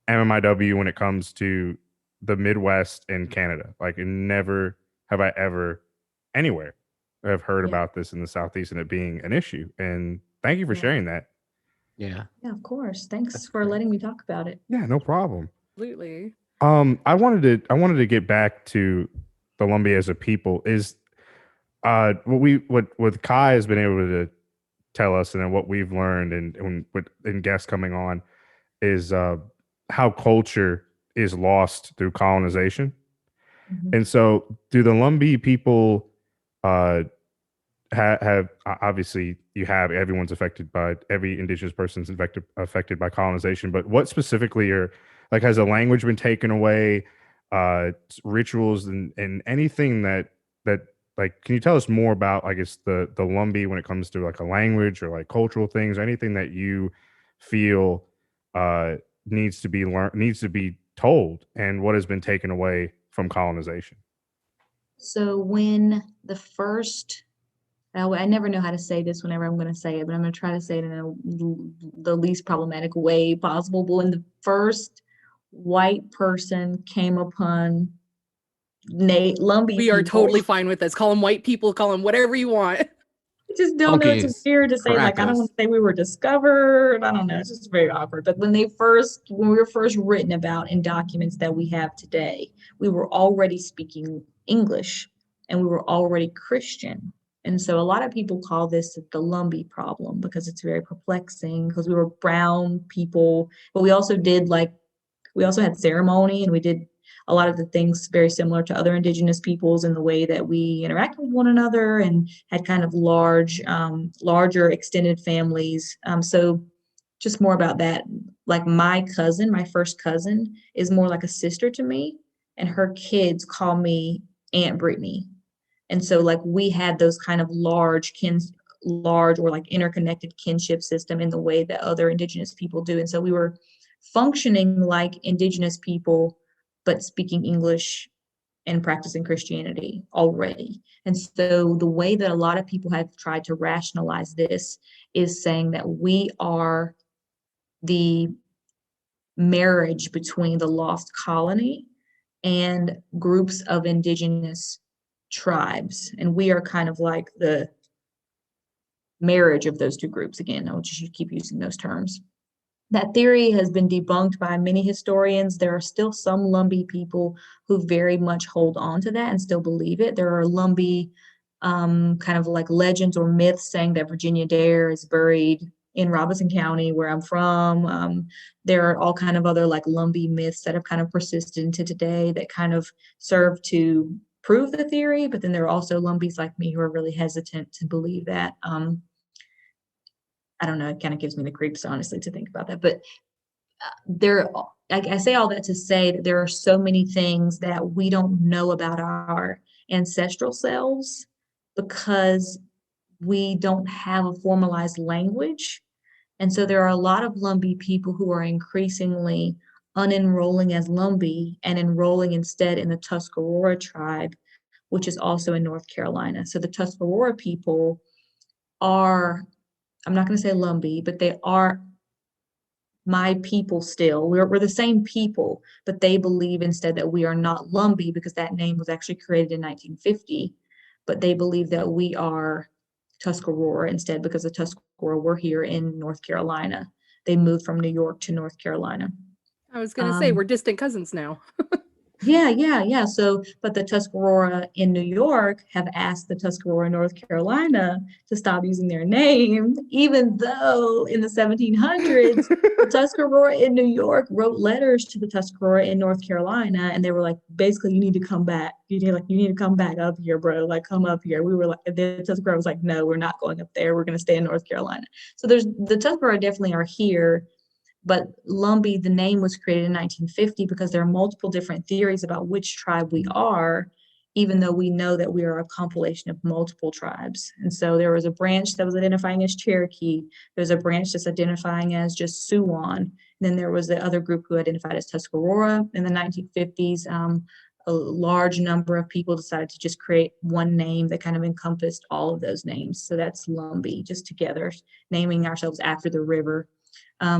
MMIW when it comes to the Midwest and Canada. Like, never have I ever anywhere have heard about this in the Southeast and it being an issue. And thank you for sharing that. Yeah. Yeah, of course. Thanks for letting me talk about it. Yeah, no problem. Absolutely. I wanted to get back to the Lumbee as a people. Is what Kai has been able to tell us, and then what we've learned, and guests coming on, is how culture is lost through colonization. Mhm. And so, do the Lumbee people have obviously you have everyone's affected by every indigenous person's affected by colonization, but what specifically are, like, has a language been taken away, rituals and anything that like, can you tell us more about, I guess, the Lumbee when it comes to like a language or like cultural things, or anything that you feel needs to be learned, needs to be told, and what has been taken away from colonization? So when the first, I never know how to say this whenever I'm going to say it, but I'm going to try to say it in the least problematic way possible. But when the first white person came upon Lumbee We are people, totally fine with this. Call them white people, call them whatever you want. I just don't know. It's Monkeys, weird to say, like, I don't want to say we were discovered. I don't know. It's just very awkward. But when we were first written about in documents that we have today, we were already speaking English and we were already Christian. And so a lot of people call this the Lumbee problem because it's very perplexing, because we were brown people, but we also had ceremony, and we did a lot of the things very similar to other indigenous peoples in the way that we interact with one another, and had kind of larger extended families. So just more about that. Like, my first cousin is more like a sister to me, and her kids call me Aunt Brittany. And so, like, we had those kind of large or like interconnected kinship system in the way that other indigenous people do. And so we were functioning like indigenous people, but speaking English and practicing Christianity already. And so the way that a lot of people have tried to rationalize this is saying that we are the marriage between the lost colony and groups of indigenous tribes. And we are kind of like the marriage of those two groups. Again, I'll just keep using those terms. That theory has been debunked by many historians. There are still some Lumbee people who very much hold on to that and still believe it. There are Lumbee kind of like legends or myths saying that Virginia Dare is buried in Robeson County, where I'm from. There are all kind of other like Lumbee myths that have kind of persisted into today that kind of serve to prove the theory, but then there are also Lumbees like me who are really hesitant to believe that. I don't know, it kind of gives me the creeps, honestly, to think about that. But I say all that to say that there are so many things that we don't know about our ancestral selves because we don't have a formalized language. And so there are a lot of Lumbee people who are increasingly unenrolling as Lumbee and enrolling instead in the Tuscarora tribe, which is also in North Carolina. So the Tuscarora people are, I'm not going to say Lumbee, but they are my people still. We're the same people, but they believe instead that we are not Lumbee because that name was actually created in 1950. But they believe that we are Tuscarora instead because the Tuscarora were here in North Carolina. They moved from New York to North Carolina. I was going to say, we're distant cousins now. Yeah. So, but the Tuscarora in New York have asked the Tuscarora in North Carolina to stop using their name, even though in the 1700s, the Tuscarora in New York wrote letters to the Tuscarora in North Carolina, and they were like, basically, you need to come back. You need to come back up here, bro. Like, come up here. We were like, the Tuscarora was like, no, we're not going up there. We're going to stay in North Carolina. So the Tuscarora definitely are here. But Lumbee, the name was created in 1950 because there are multiple different theories about which tribe we are, even though we know that we are a compilation of multiple tribes. And so there was a branch that was identifying as Cherokee. There's a branch that's identifying as just Siouan. And then there was the other group who identified as Tuscarora. In the 1950s, a large number of people decided to just create one name that kind of encompassed all of those names. So that's Lumbee, just together, naming ourselves after the river.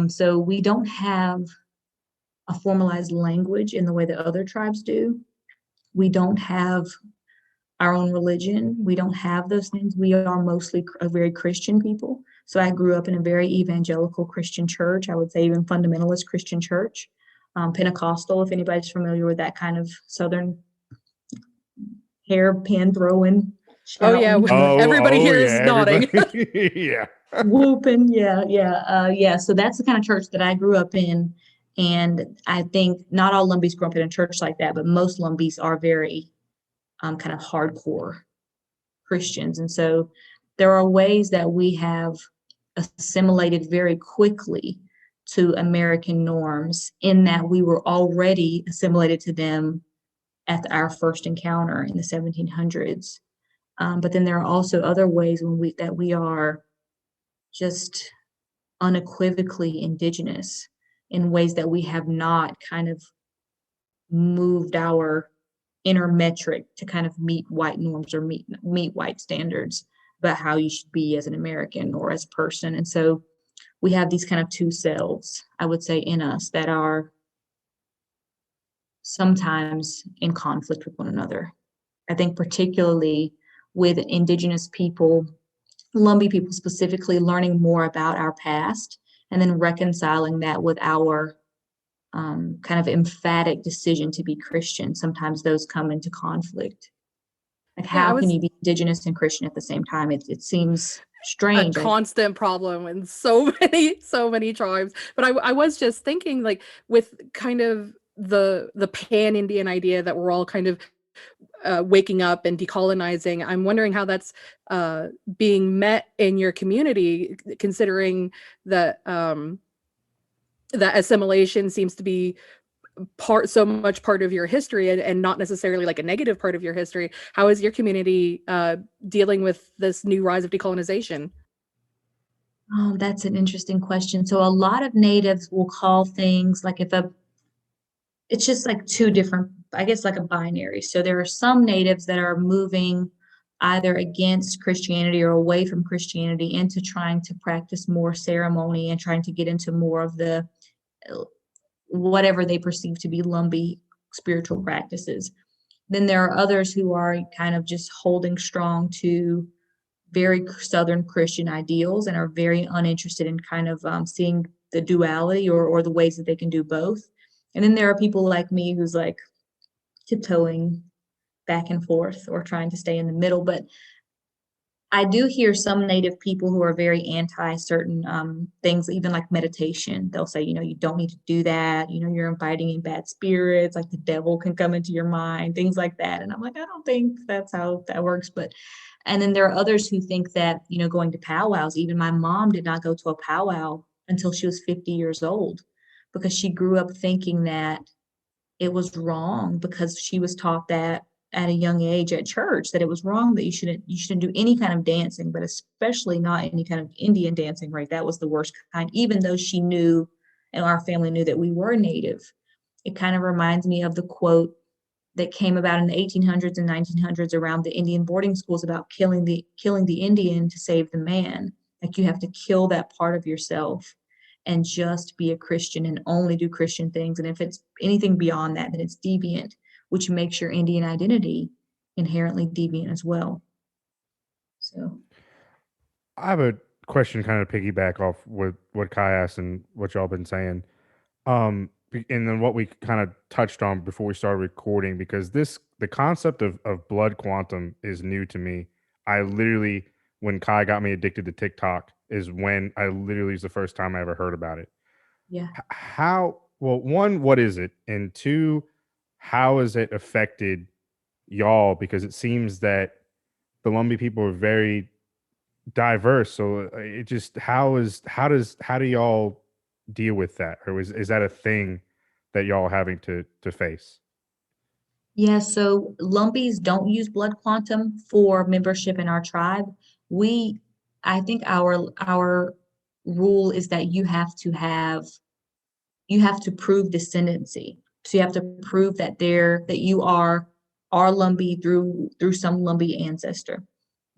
So we don't have a formalized language in the way that other tribes do. We don't have our own religion. We don't have those things. We are mostly a very Christian people. So I grew up in a very evangelical Christian church. I would say even fundamentalist Christian church, Pentecostal, if anybody's familiar with that kind of Southern hairpin throwing. Oh yeah, everybody here is nodding. Yeah. Whooping, yeah. So that's the kind of church that I grew up in, and I think not all Lumbees grew up in a church like that, but most Lumbees are very kind of hardcore Christians, and so there are ways that we have assimilated very quickly to American norms in that we were already assimilated to them at our first encounter in the 1700s. But then there are also other ways that we are just unequivocally indigenous in ways that we have not kind of moved our inner metric to kind of meet white norms or meet white standards about how you should be as an American or as a person. And so we have these kind of two selves, I would say, in us that are sometimes in conflict with one another. I think particularly with indigenous people, Lumbee people specifically, learning more about our past and then reconciling that with our kind of emphatic decision to be Christian. Sometimes those come into conflict. Like, how can you be indigenous and Christian at the same time? It seems strange. A constant problem in so many tribes. But I was just thinking, like, with kind of the pan-Indian idea that we're all kind of waking up and decolonizing, I'm wondering how that's being met in your community, considering that that assimilation seems to be so much part of your history and not necessarily like a negative part of your history. How is your community dealing with this new rise of decolonization? Oh, that's an interesting question. So a lot of natives will call things like it's just like two different, I guess, like a binary. So there are some natives that are moving either against Christianity or away from Christianity into trying to practice more ceremony and trying to get into more of the whatever they perceive to be Lumbee spiritual practices. Then there are others who are kind of just holding strong to very Southern Christian ideals and are very uninterested in kind of seeing the duality or the ways that they can do both. And then there are people like me who's like tiptoeing back and forth or trying to stay in the middle. But I do hear some Native people who are very anti certain things, even like meditation. They'll say, you don't need to do that. You're inviting in bad spirits, like the devil can come into your mind, things like that. And I'm like, I don't think that's how that works. And then there are others who think that, going to powwows, even my mom did not go to a powwow until she was 50 years old because she grew up thinking that it was wrong because she was taught that at a young age at church that it was wrong that you shouldn't do any kind of dancing, but especially not any kind of Indian dancing, right? That was the worst kind, even though she knew and our family knew that we were Native. It kind of reminds me of the quote that came about in the 1800s and 1900s around the Indian boarding schools about killing the Indian to save the man. Like you have to kill that part of yourself and just be a Christian and only do Christian things. And if it's anything beyond that, then it's deviant, which makes your Indian identity inherently deviant as well. So I have a question kind of piggyback off with what Kai asked and what y'all been saying. And then what we kind of touched on before we started recording, because the concept of blood quantum is new to me. I literally, when Kai got me addicted to TikTok, is when is the first time I ever heard about it. yeah. One, what is it? And two, how has it affected y'all? Because it seems that the Lumbee people are very diverse. So it just, how do y'all deal with that? Or is that a thing that y'all are having to face? Yeah, so Lumbees don't use blood quantum for membership in our tribe. I think our rule is that you have to prove descendancy. So you have to prove that you are Lumbee through some Lumbee ancestor.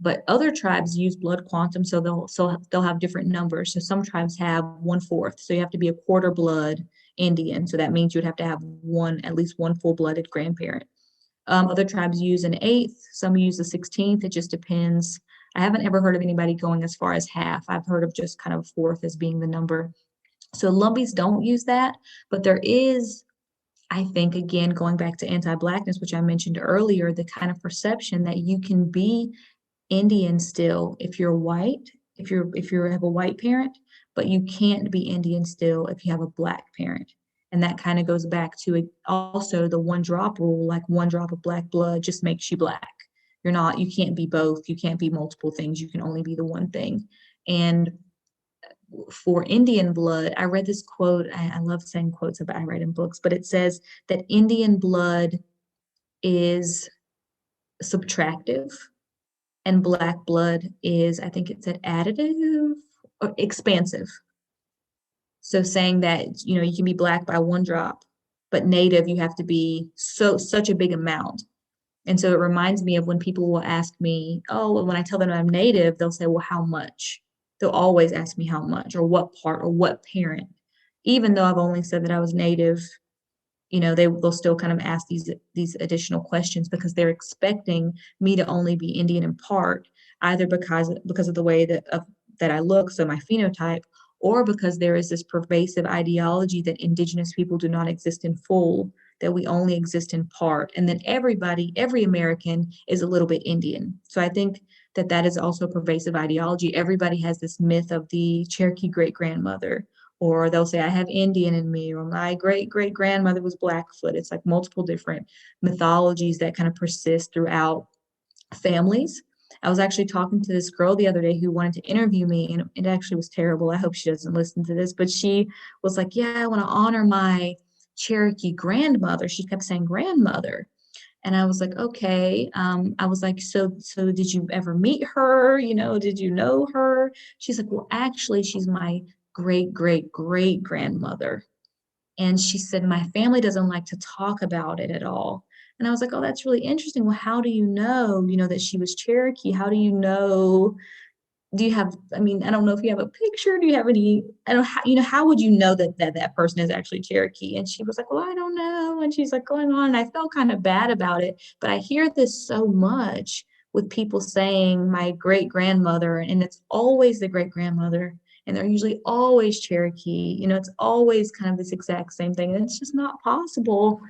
But other tribes use blood quantum, so they'll have different numbers. So some tribes have 1/4. So you have to be a quarter blood Indian. So that means you'd have to have at least one full-blooded grandparent. Other tribes use an 1/8. Some use a 16th. It just depends. I haven't ever heard of anybody going as far as half. I've heard of just kind of 1/4 as being the number. So Lumbees don't use that, but there is, I think, again, going back to anti-Blackness, which I mentioned earlier, the kind of perception that you can be Indian still if you're white, if you have a white parent, but you can't be Indian still if you have a Black parent. And that kind of goes back to also the 1-drop rule, like 1 drop of Black blood just makes you Black. You can't be both. You can't be multiple things. You can only be the one thing. And for Indian blood, I read this quote. I love saying quotes I read in books, but it says that Indian blood is subtractive and Black blood is, I think it said additive or expansive. So saying that, you can be Black by 1 drop, but Native, you have to be such a big amount. And so it reminds me of when people will ask me, when I tell them I'm Native, they'll say, well, how much? They'll always ask me how much or what part or what parent. Even though I've only said that I was Native, they'll still kind of ask these additional questions because they're expecting me to only be Indian in part, either because of the way that I look, so my phenotype, or because there is this pervasive ideology that Indigenous people do not exist in full, that we only exist in part, and that every American is a little bit Indian. So I think that is also a pervasive ideology. Everybody has this myth of the Cherokee great-grandmother, or they'll say, I have Indian in me, or my great-great-grandmother was Blackfoot. It's like multiple different mythologies that kind of persist throughout families. I was actually talking to this girl the other day who wanted to interview me, and it actually was terrible. I hope she doesn't listen to this, but she was like, yeah, I want to honor my Cherokee grandmother. She kept saying grandmother. And I was like, okay. I was like, so did you ever meet her? Did you know her? She's like, well, actually, she's my great-great-great-grandmother. And she said, my family doesn't like to talk about it at all. And I was like, oh, that's really interesting. Well, how do you know, that she was Cherokee? How do you know do you have, I mean, I don't know if you have a picture. Do you have any, I don't, how, how would you know that person is actually Cherokee? And she was like, well, I don't know. And she's like going on. And I felt kind of bad about it, but I hear this so much with people saying my great grandmother, and it's always the great grandmother. And they're usually always Cherokee. It's always kind of this exact same thing. And it's just not possible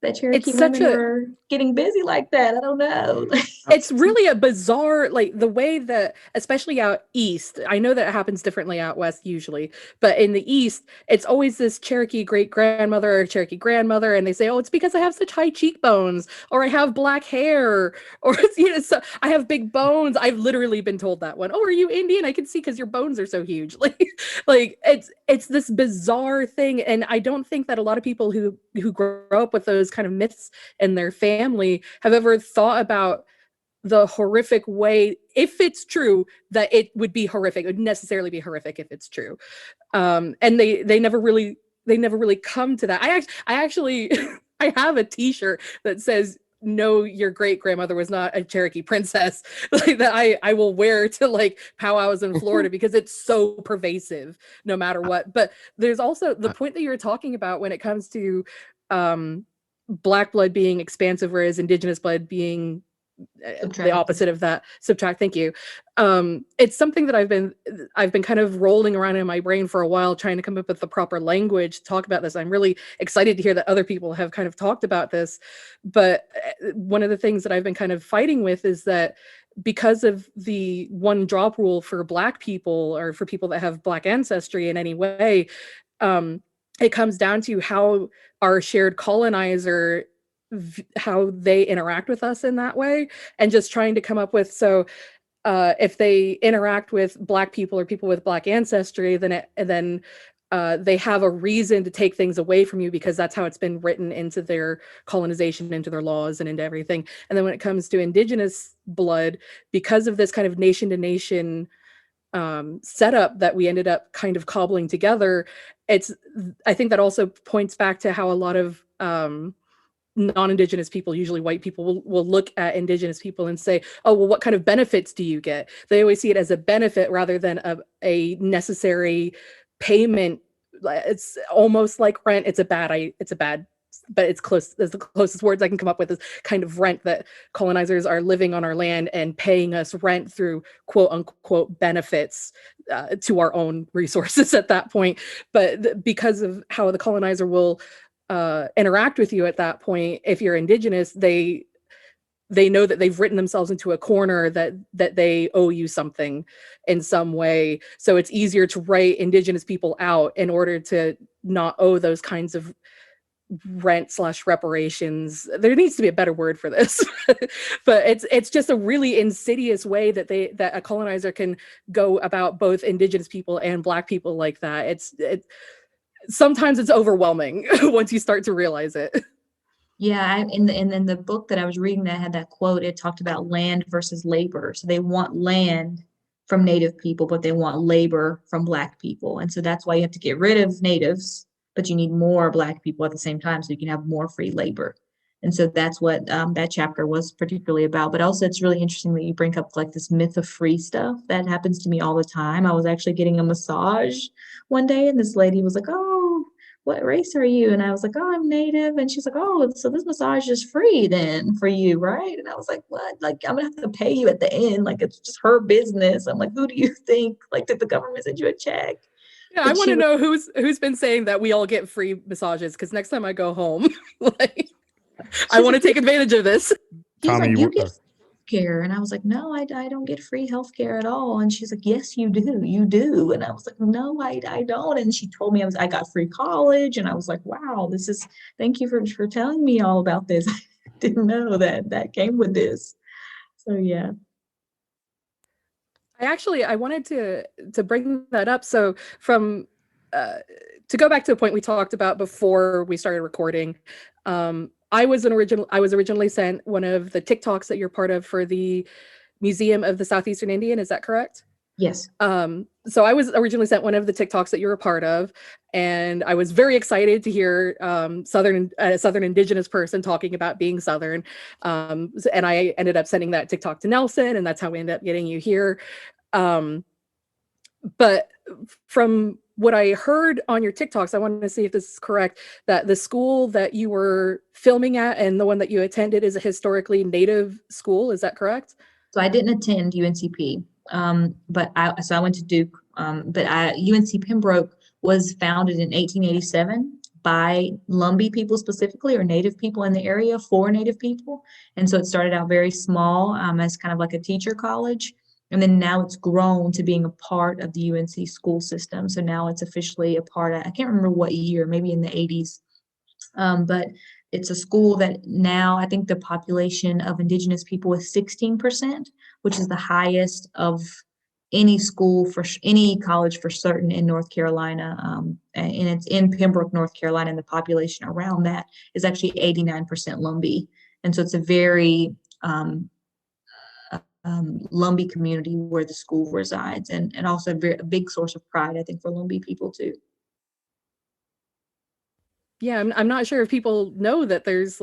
that Cherokee It's such women a are getting busy like that. I don't know. it's really a bizarre, like the way that, especially out east, I know that it happens differently out west usually, but in the east, it's always this Cherokee great grandmother or Cherokee grandmother, and they say, oh, it's because I have such high cheekbones, or I have black hair, or so I have big bones. I've literally been told that one. Oh, are you Indian? I can see because your bones are so huge. Like it's this bizarre thing, and I don't think that a lot of people who grow up with those kind of myths in their family have ever thought about the horrific way, if it's true, that it would be horrific. It would necessarily be horrific if it's true. And they never really come to that. I actually I have a t-shirt that says, no, your great grandmother was not a Cherokee princess, like that I will wear to like powwows in Florida because it's so pervasive no matter what. But there's also the point that you're talking about when it comes to Black blood being expansive, whereas Indigenous blood being the opposite of that. Subtract. Thank you. It's something that I've been kind of rolling around in my brain for a while, trying to come up with the proper language to talk about this. I'm really excited to hear that other people have kind of talked about this. But one of the things that I've been kind of fighting with is that because of the one drop rule for Black people, or for people that have Black ancestry in any way, it comes down to how our shared colonizer, how they interact with us in that way, and just trying to come up with, so if they interact with Black people or people with Black ancestry, then they have a reason to take things away from you because that's how it's been written into their colonization, into their laws, and into everything. And then when it comes to Indigenous blood, because of this kind of nation to nation setup that we ended up kind of cobbling together, I think that also points back to how a lot of non-Indigenous people, usually white people, will look at Indigenous people and say, oh, well, what kind of benefits do you get? They always see it as a benefit rather than a necessary payment. It's almost like rent. It's a bad, but it's close. That's the closest words I can come up with, is kind of rent, that colonizers are living on our land and paying us rent through quote unquote benefits to our own resources at that point. But because of how the colonizer will interact with you at that point, if you're Indigenous, they know that they've written themselves into a corner, that they owe you something in some way. So it's easier to write Indigenous people out in order to not owe those kinds of rent/reparations. There needs to be a better word for this. But it's just a really insidious way that a colonizer can go about both Indigenous people and Black people like that. Sometimes it's overwhelming once you start to realize it. Yeah, and then the book that I was reading that had that quote, it talked about land versus labor. So they want land from Native people, but they want labor from Black people. And so that's why you have to get rid of Natives, but you need more Black people at the same time so you can have more free labor. And so that's what that chapter was particularly about. But also it's really interesting that you bring up like this myth of free stuff. That happens to me all the time. I was actually getting a massage one day and this lady was like, oh, what race are you? And I was like, oh, I'm Native. And she's like, oh, so this massage is free then for you, right? And I was like, what? Like, I'm gonna have to pay you at the end. Like, it's just her business. I'm like, who do you think? Like, did the government send you a check? Yeah, I want to know who's been saying that we all get free massages, because next time I go home, like, I want to take advantage of this. He's Tommy, like, you get care. And I was like, no, I don't get free health care at all. And she's like, yes, you do. And I was like, no, I don't. And she told me I got free college. And I was like, wow, thank you for telling me all about this. I didn't know that came with this. So yeah. I wanted to bring that up. So to go back to a point we talked about before we started recording, I was originally sent one of the TikToks that you're part of for the Museum of the Southeastern Indian. Is that correct? Yes. So I was originally sent one of the TikToks that you're a part of, and I was very excited to hear a Southern Indigenous person talking about being Southern. And I ended up sending that TikTok to Nelson, and that's how we ended up getting you here. But from what I heard on your TikToks, I wanted to see if this is correct, that the school that you were filming at and the one that you attended is a historically Native school. Is that correct? So I didn't attend UNCP, but I went to Duke. UNC Pembroke was founded in 1887 by Lumbee people specifically, or Native people in the area, for Native people. And so it started out very small, as kind of like a teacher college. And then now it's grown to being a part of the UNC school system. So now it's officially a part of, I can't remember what year, maybe in the 80s. But it's a school that now I think the population of Indigenous people is 16%, which is the highest of any school for any college for certain in North Carolina. And it's in Pembroke, North Carolina, and the population around that is actually 89% Lumbee. And so it's a very Lumbee community where the school resides, and also a big source of pride, I think, for Lumbee people too. Yeah, I'm not sure if people know that there's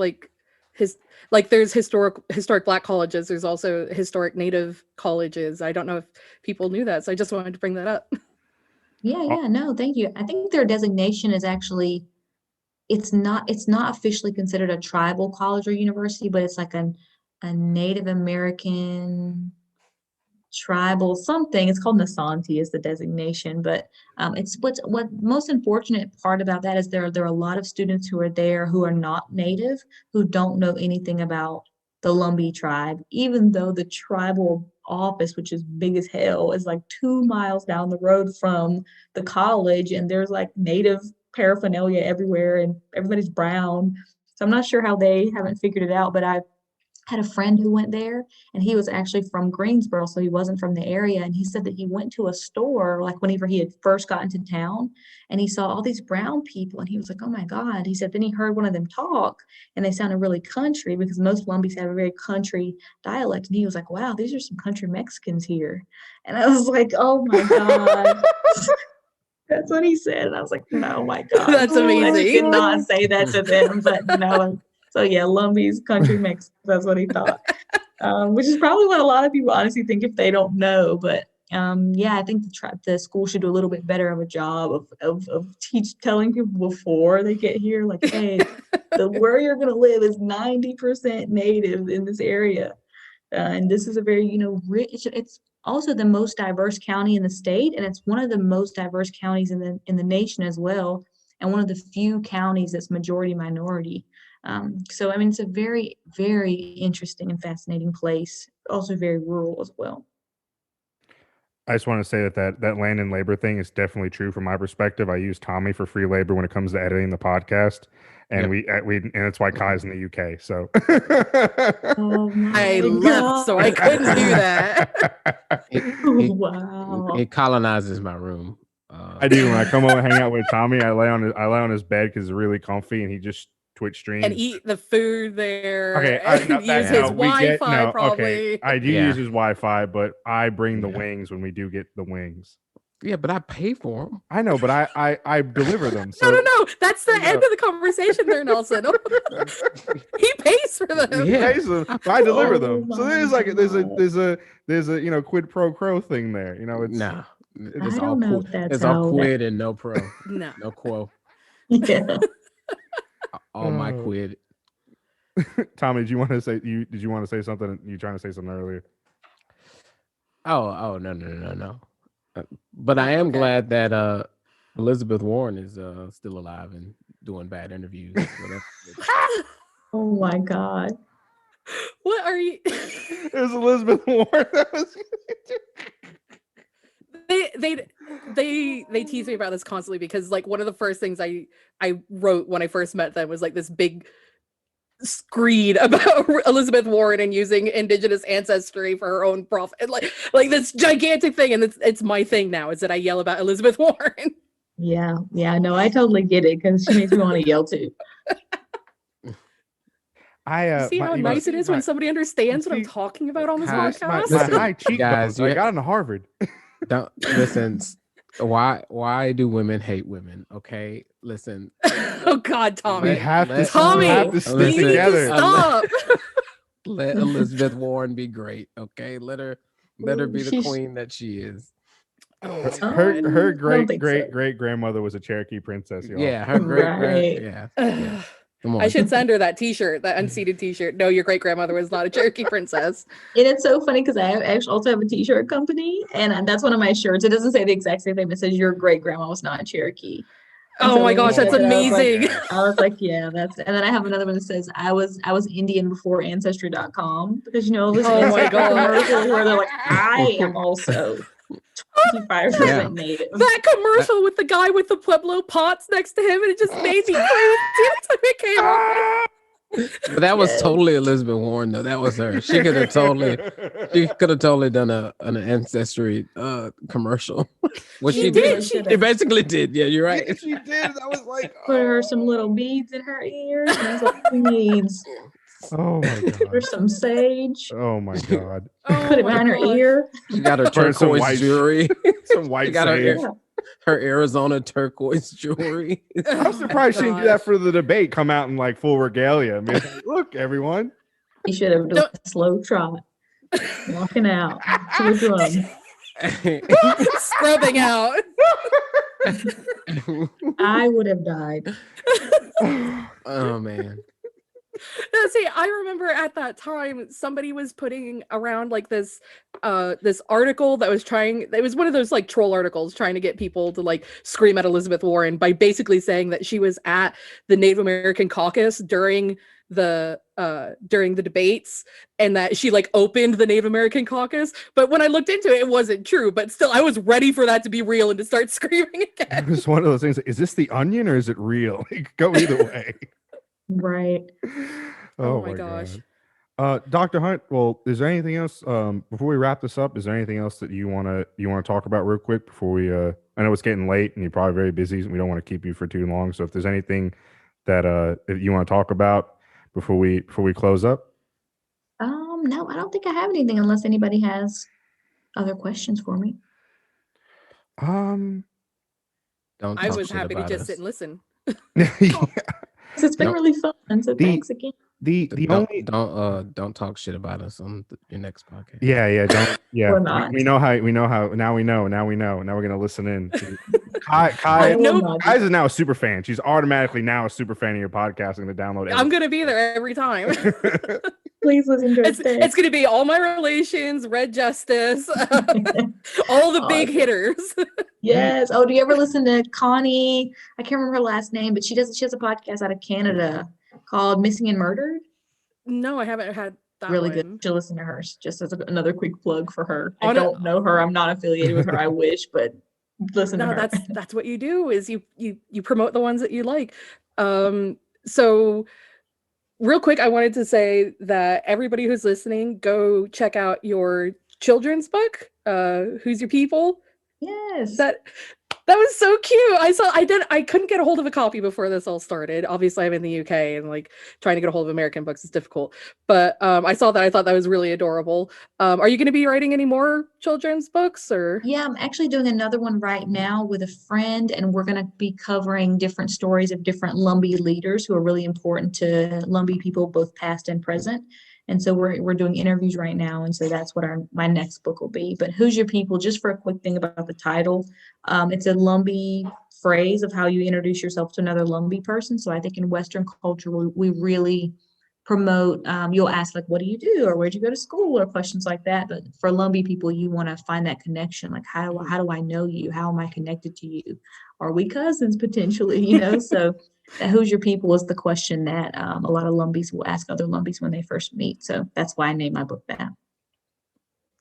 there's historic Black colleges. There's also historic Native colleges. I don't know if people knew that, so I just wanted to bring that up. Yeah, no, thank you. I think their designation is actually, it's not officially considered a tribal college or university, but it's like a Native American tribal something. It's called Nasanti is the designation, but it's what most unfortunate part about that is there are a lot of students who are there who are not Native, who don't know anything about the Lumbee tribe, even though the tribal office, which is big as hell, is like 2 miles down the road from the college, and there's like Native paraphernalia everywhere and everybody's brown. So I'm not sure how they haven't figured it out, but I had a friend who went there, and he was actually from Greensboro, so he wasn't from the area. And he said that he went to a store, like whenever he had first gotten to town, and he saw all these brown people, and he was like, oh my God. He said, then he heard one of them talk, and they sounded really country, because most Lumbees have a very country dialect. And he was like, wow, these are some country Mexicans here. And I was like, oh my God. That's what he said. And I was like, no, my God. That's amazing. I did not say that to them, but no. So yeah, Lumbee's country Mexicans, that's what he thought. Which is probably what a lot of people honestly think if they don't know. But yeah, I think the school should do a little bit better of a job of telling people before they get here, like, hey, where you're gonna live is 90% Native in this area. And this is a very, rich, it's also the most diverse county in the state, and it's one of the most diverse counties in the nation as well, and one of the few counties that's majority minority. So, I mean, it's a very, very interesting and fascinating place, also very rural as well. I just want to say that land and labor thing is definitely true from my perspective. I use Tommy for free labor when it comes to editing the podcast, and and that's why Kai's in the UK. So I left, so I couldn't do that. It colonizes my room. I do. When I come over and hang out with Tommy, I lay on his bed because it's really comfy, and he just Twitch streams and eat the food there. Okay, use his Wi-Fi probably. Okay, I do use his Wi-Fi, but I bring the wings when we do get the wings. Yeah, but I pay for them. I know, but I deliver them. So. No. That's the end of the conversation there, Nelson. He pays for them. Yeah. He pays them. I deliver them. So there's a quid pro quo thing there. It's It's all quid. It's all quid and no pro. No quo. Yeah. All my quid. Tommy, did you want to say something? You trying to say something earlier? Oh no. But I am glad that Elizabeth Warren is still alive and doing bad interviews. Oh my God. What are you? It was Elizabeth Warren. They tease me about this constantly because like one of the first things I wrote when I first met them was like this big screed about Elizabeth Warren and using Indigenous ancestry for her own profit, like this gigantic thing, and it's my thing now is that I yell about Elizabeth Warren. Yeah, no, I totally get it because she makes me want to yell too. See how nice it is when somebody understands what I'm talking about on this podcast? My cheekbones. I got into Harvard. Don't listen. Why do women hate women? Okay, listen. Oh God, Tommy. We have to stick together. Stop. Let Elizabeth Warren be great. Okay, let her Let her be the She's- queen that she is. Oh, Her God. her I great don't think great so. great grandmother was a Cherokee princess, y'all. Yeah, her great Right. yeah. Ugh. Come on. I should send her that T-shirt, that unseated T-shirt. No, your great grandmother was not a Cherokee princess. And it's so funny because I actually also have a t-shirt company, and that's one of my shirts. It doesn't say the exact same thing. It says your great grandma was not Cherokee. And Oh so my when we gosh, said that's that, amazing. I was like, yeah, that's. And then I have another one that says I was Indian before Ancestry.com, because this Oh my Ancestry God. commercial where they're like, I am also 25% Yeah. native. That commercial with the guy with the Pueblo pots next to him, and it just made me crazy every time it came on. But that was Yes. totally Elizabeth Warren, though. That was her. She could have totally done an ancestry commercial. What She she did, did. she- She basically did. Yeah, you're right. Yeah, she did. That was like, Put her some little beads in her ears, and that's all she needs. oh my Put her god. some sage. Oh my god. Oh Put it my behind her gosh. ear. She got her Burn some turquoise white jewelry. Some She white got sage. her Arizona turquoise jewelry. I'm surprised she didn't do that for the debate. Come out in like full regalia. I mean, look, everyone. You should have done a slow trot, walking out to a drum. Scrubbing out. I would have died. Oh man. No, see, I remember at that time somebody was putting around like this article that was it was one of those like troll articles trying to get people to like scream at Elizabeth Warren by basically saying that she was at the Native American caucus during the debates, and that she like opened the Native American caucus. But when I looked into it, it wasn't true. But still, I was ready for that to be real and to start screaming again. It's one of those things. Is this the Onion or is it real? It could go either way. Right. Oh, my gosh. God. Dr. Hunt, well, is there anything else before we wrap this up? Is there anything else that you want to talk about real quick before we I know it's getting late and you're probably very busy and we don't want to keep you for too long. So if there's anything that if you want to talk about before we close up? No, I don't think I have anything unless anybody has other questions for me. Don't I talk was shit happy to about just us. sit and listen. It's been Nope. really fun. So thanks again. The only Don't talk shit about us on your next podcast. don't Or not. we know how now we're gonna listen in. I Kai will not do Kai's is now a super fan. She's automatically now a super fan of your podcast and to download I'm gonna be there every time. Please listen to It's it. gonna be All My Relations, Red Justice, all the big Awesome. hitters. Yes. Oh, do you ever listen to Connie? I can't remember her last name, but she has a podcast out of Canada called Missing and Murdered. No, I haven't had that Really one. good. She'll listen to hers. Just as another quick plug for her. I On a- don't know her. I'm not affiliated with her. I wish, but listen to No, her. that's what you do is you promote the ones that you like. So real quick, I wanted to say that everybody who's listening, go check out your children's book, Who's Your People? Yes. That was so cute. I couldn't get a hold of a copy before this all started. Obviously, I'm in the UK and like trying to get a hold of American books is difficult. But I saw that. I thought that was really adorable. Are you going to be writing any more children's books or? Yeah, I'm actually doing another one right now with a friend, and we're going to be covering different stories of different Lumbee leaders who are really important to Lumbee people, both past and present. And so we're doing interviews right now, and so that's what my next book will be. But Who's Your People? Just for a quick thing about the title, it's a Lumbee phrase of how you introduce yourself to another Lumbee person. So I think in Western culture, we really promote. You'll ask like, "What do you do?" or "Where'd you go to school?" or questions like that. But for Lumbee people, you want to find that connection. Like, how do I know you? How am I connected to you? Are we cousins potentially? So. Who's your people is the question that a lot of Lumbees will ask other Lumbees when they first meet. So that's why I named my book that.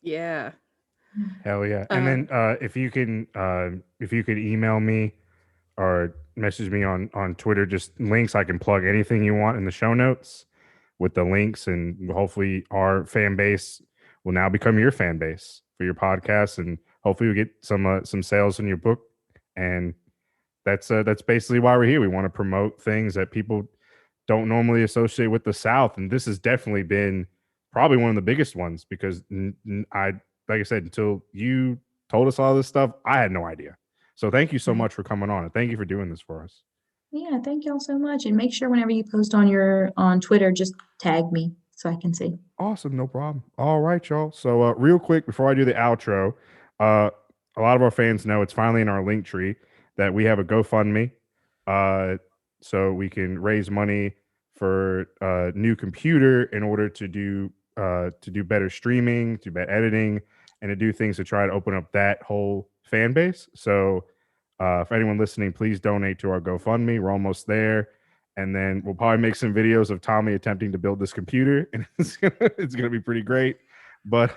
Yeah. Hell yeah. And then if you could email me or message me on Twitter, just links, I can plug anything you want in the show notes with the links, and hopefully our fan base will now become your fan base for your podcast, and hopefully we get some sales in your book. And that's basically why we're here. We want to promote things that people don't normally associate with the South, and this has definitely been probably one of the biggest ones because like I said, until you told us all this stuff, I had no idea. So thank you so much for coming on, and thank you for doing this for us. Yeah, thank y'all so much. And make sure whenever you post on Twitter, just tag me so I can see. Awesome, no problem. All right, y'all. So, real quick before I do the outro, a lot of our fans know it's finally in our link tree that we have a GoFundMe, so we can raise money for a new computer in order to do better streaming, do better editing, and to do things to try to open up that whole fan base. So, for anyone listening, please donate to our GoFundMe. We're almost there. And then we'll probably make some videos of Tommy attempting to build this computer, and it's gonna be pretty great. But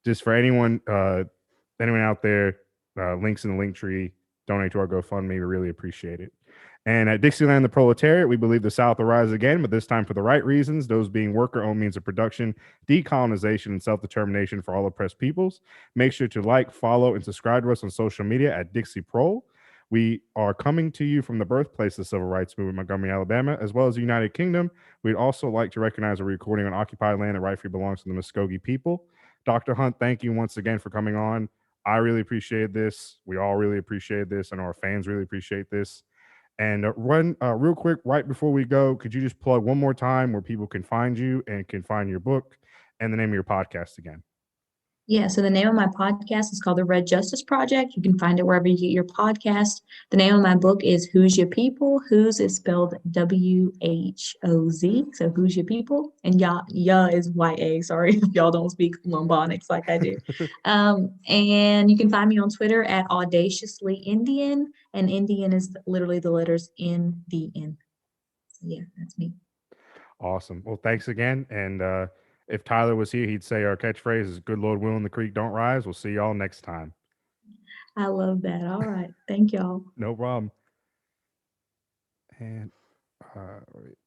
just for anyone out there, links in the link tree, donate to our GoFundMe. We really appreciate it. And at Dixieland, the Proletariat, we believe the South will rise again, but this time for the right reasons, those being worker-owned means of production, decolonization, and self-determination for all oppressed peoples. Make sure to like, follow, and subscribe to us on social media at Dixie Prol. We are coming to you from the birthplace of the Civil Rights Movement, Montgomery, Alabama, as well as the United Kingdom. We'd also like to recognize a recording on occupied land that rightfully belongs to the Muskogee people. Dr. Hunt, thank you once again for coming on. I really appreciate this. We all really appreciate this. I know our fans really appreciate this. And real quick, right before we go, could you just plug one more time where people can find you and can find your book and the name of your podcast again? Yeah, so the name of my podcast is called The Red Justice Project. You can find it wherever you get your podcast. The name of my book is Who's Your People? Who's is spelled WHOZ. So Who's Your People? And ya is YA. Sorry if y'all don't speak Lumbonics like I do. And you can find me on Twitter at Audaciously Indian. And Indian is literally the letters N D N. So yeah, that's me. Awesome. Well, thanks again. And if Tyler was here, he'd say our catchphrase is "Good Lord willing, the creek don't rise." We'll see y'all next time. I love that. All right. Thank y'all. No problem. And wait.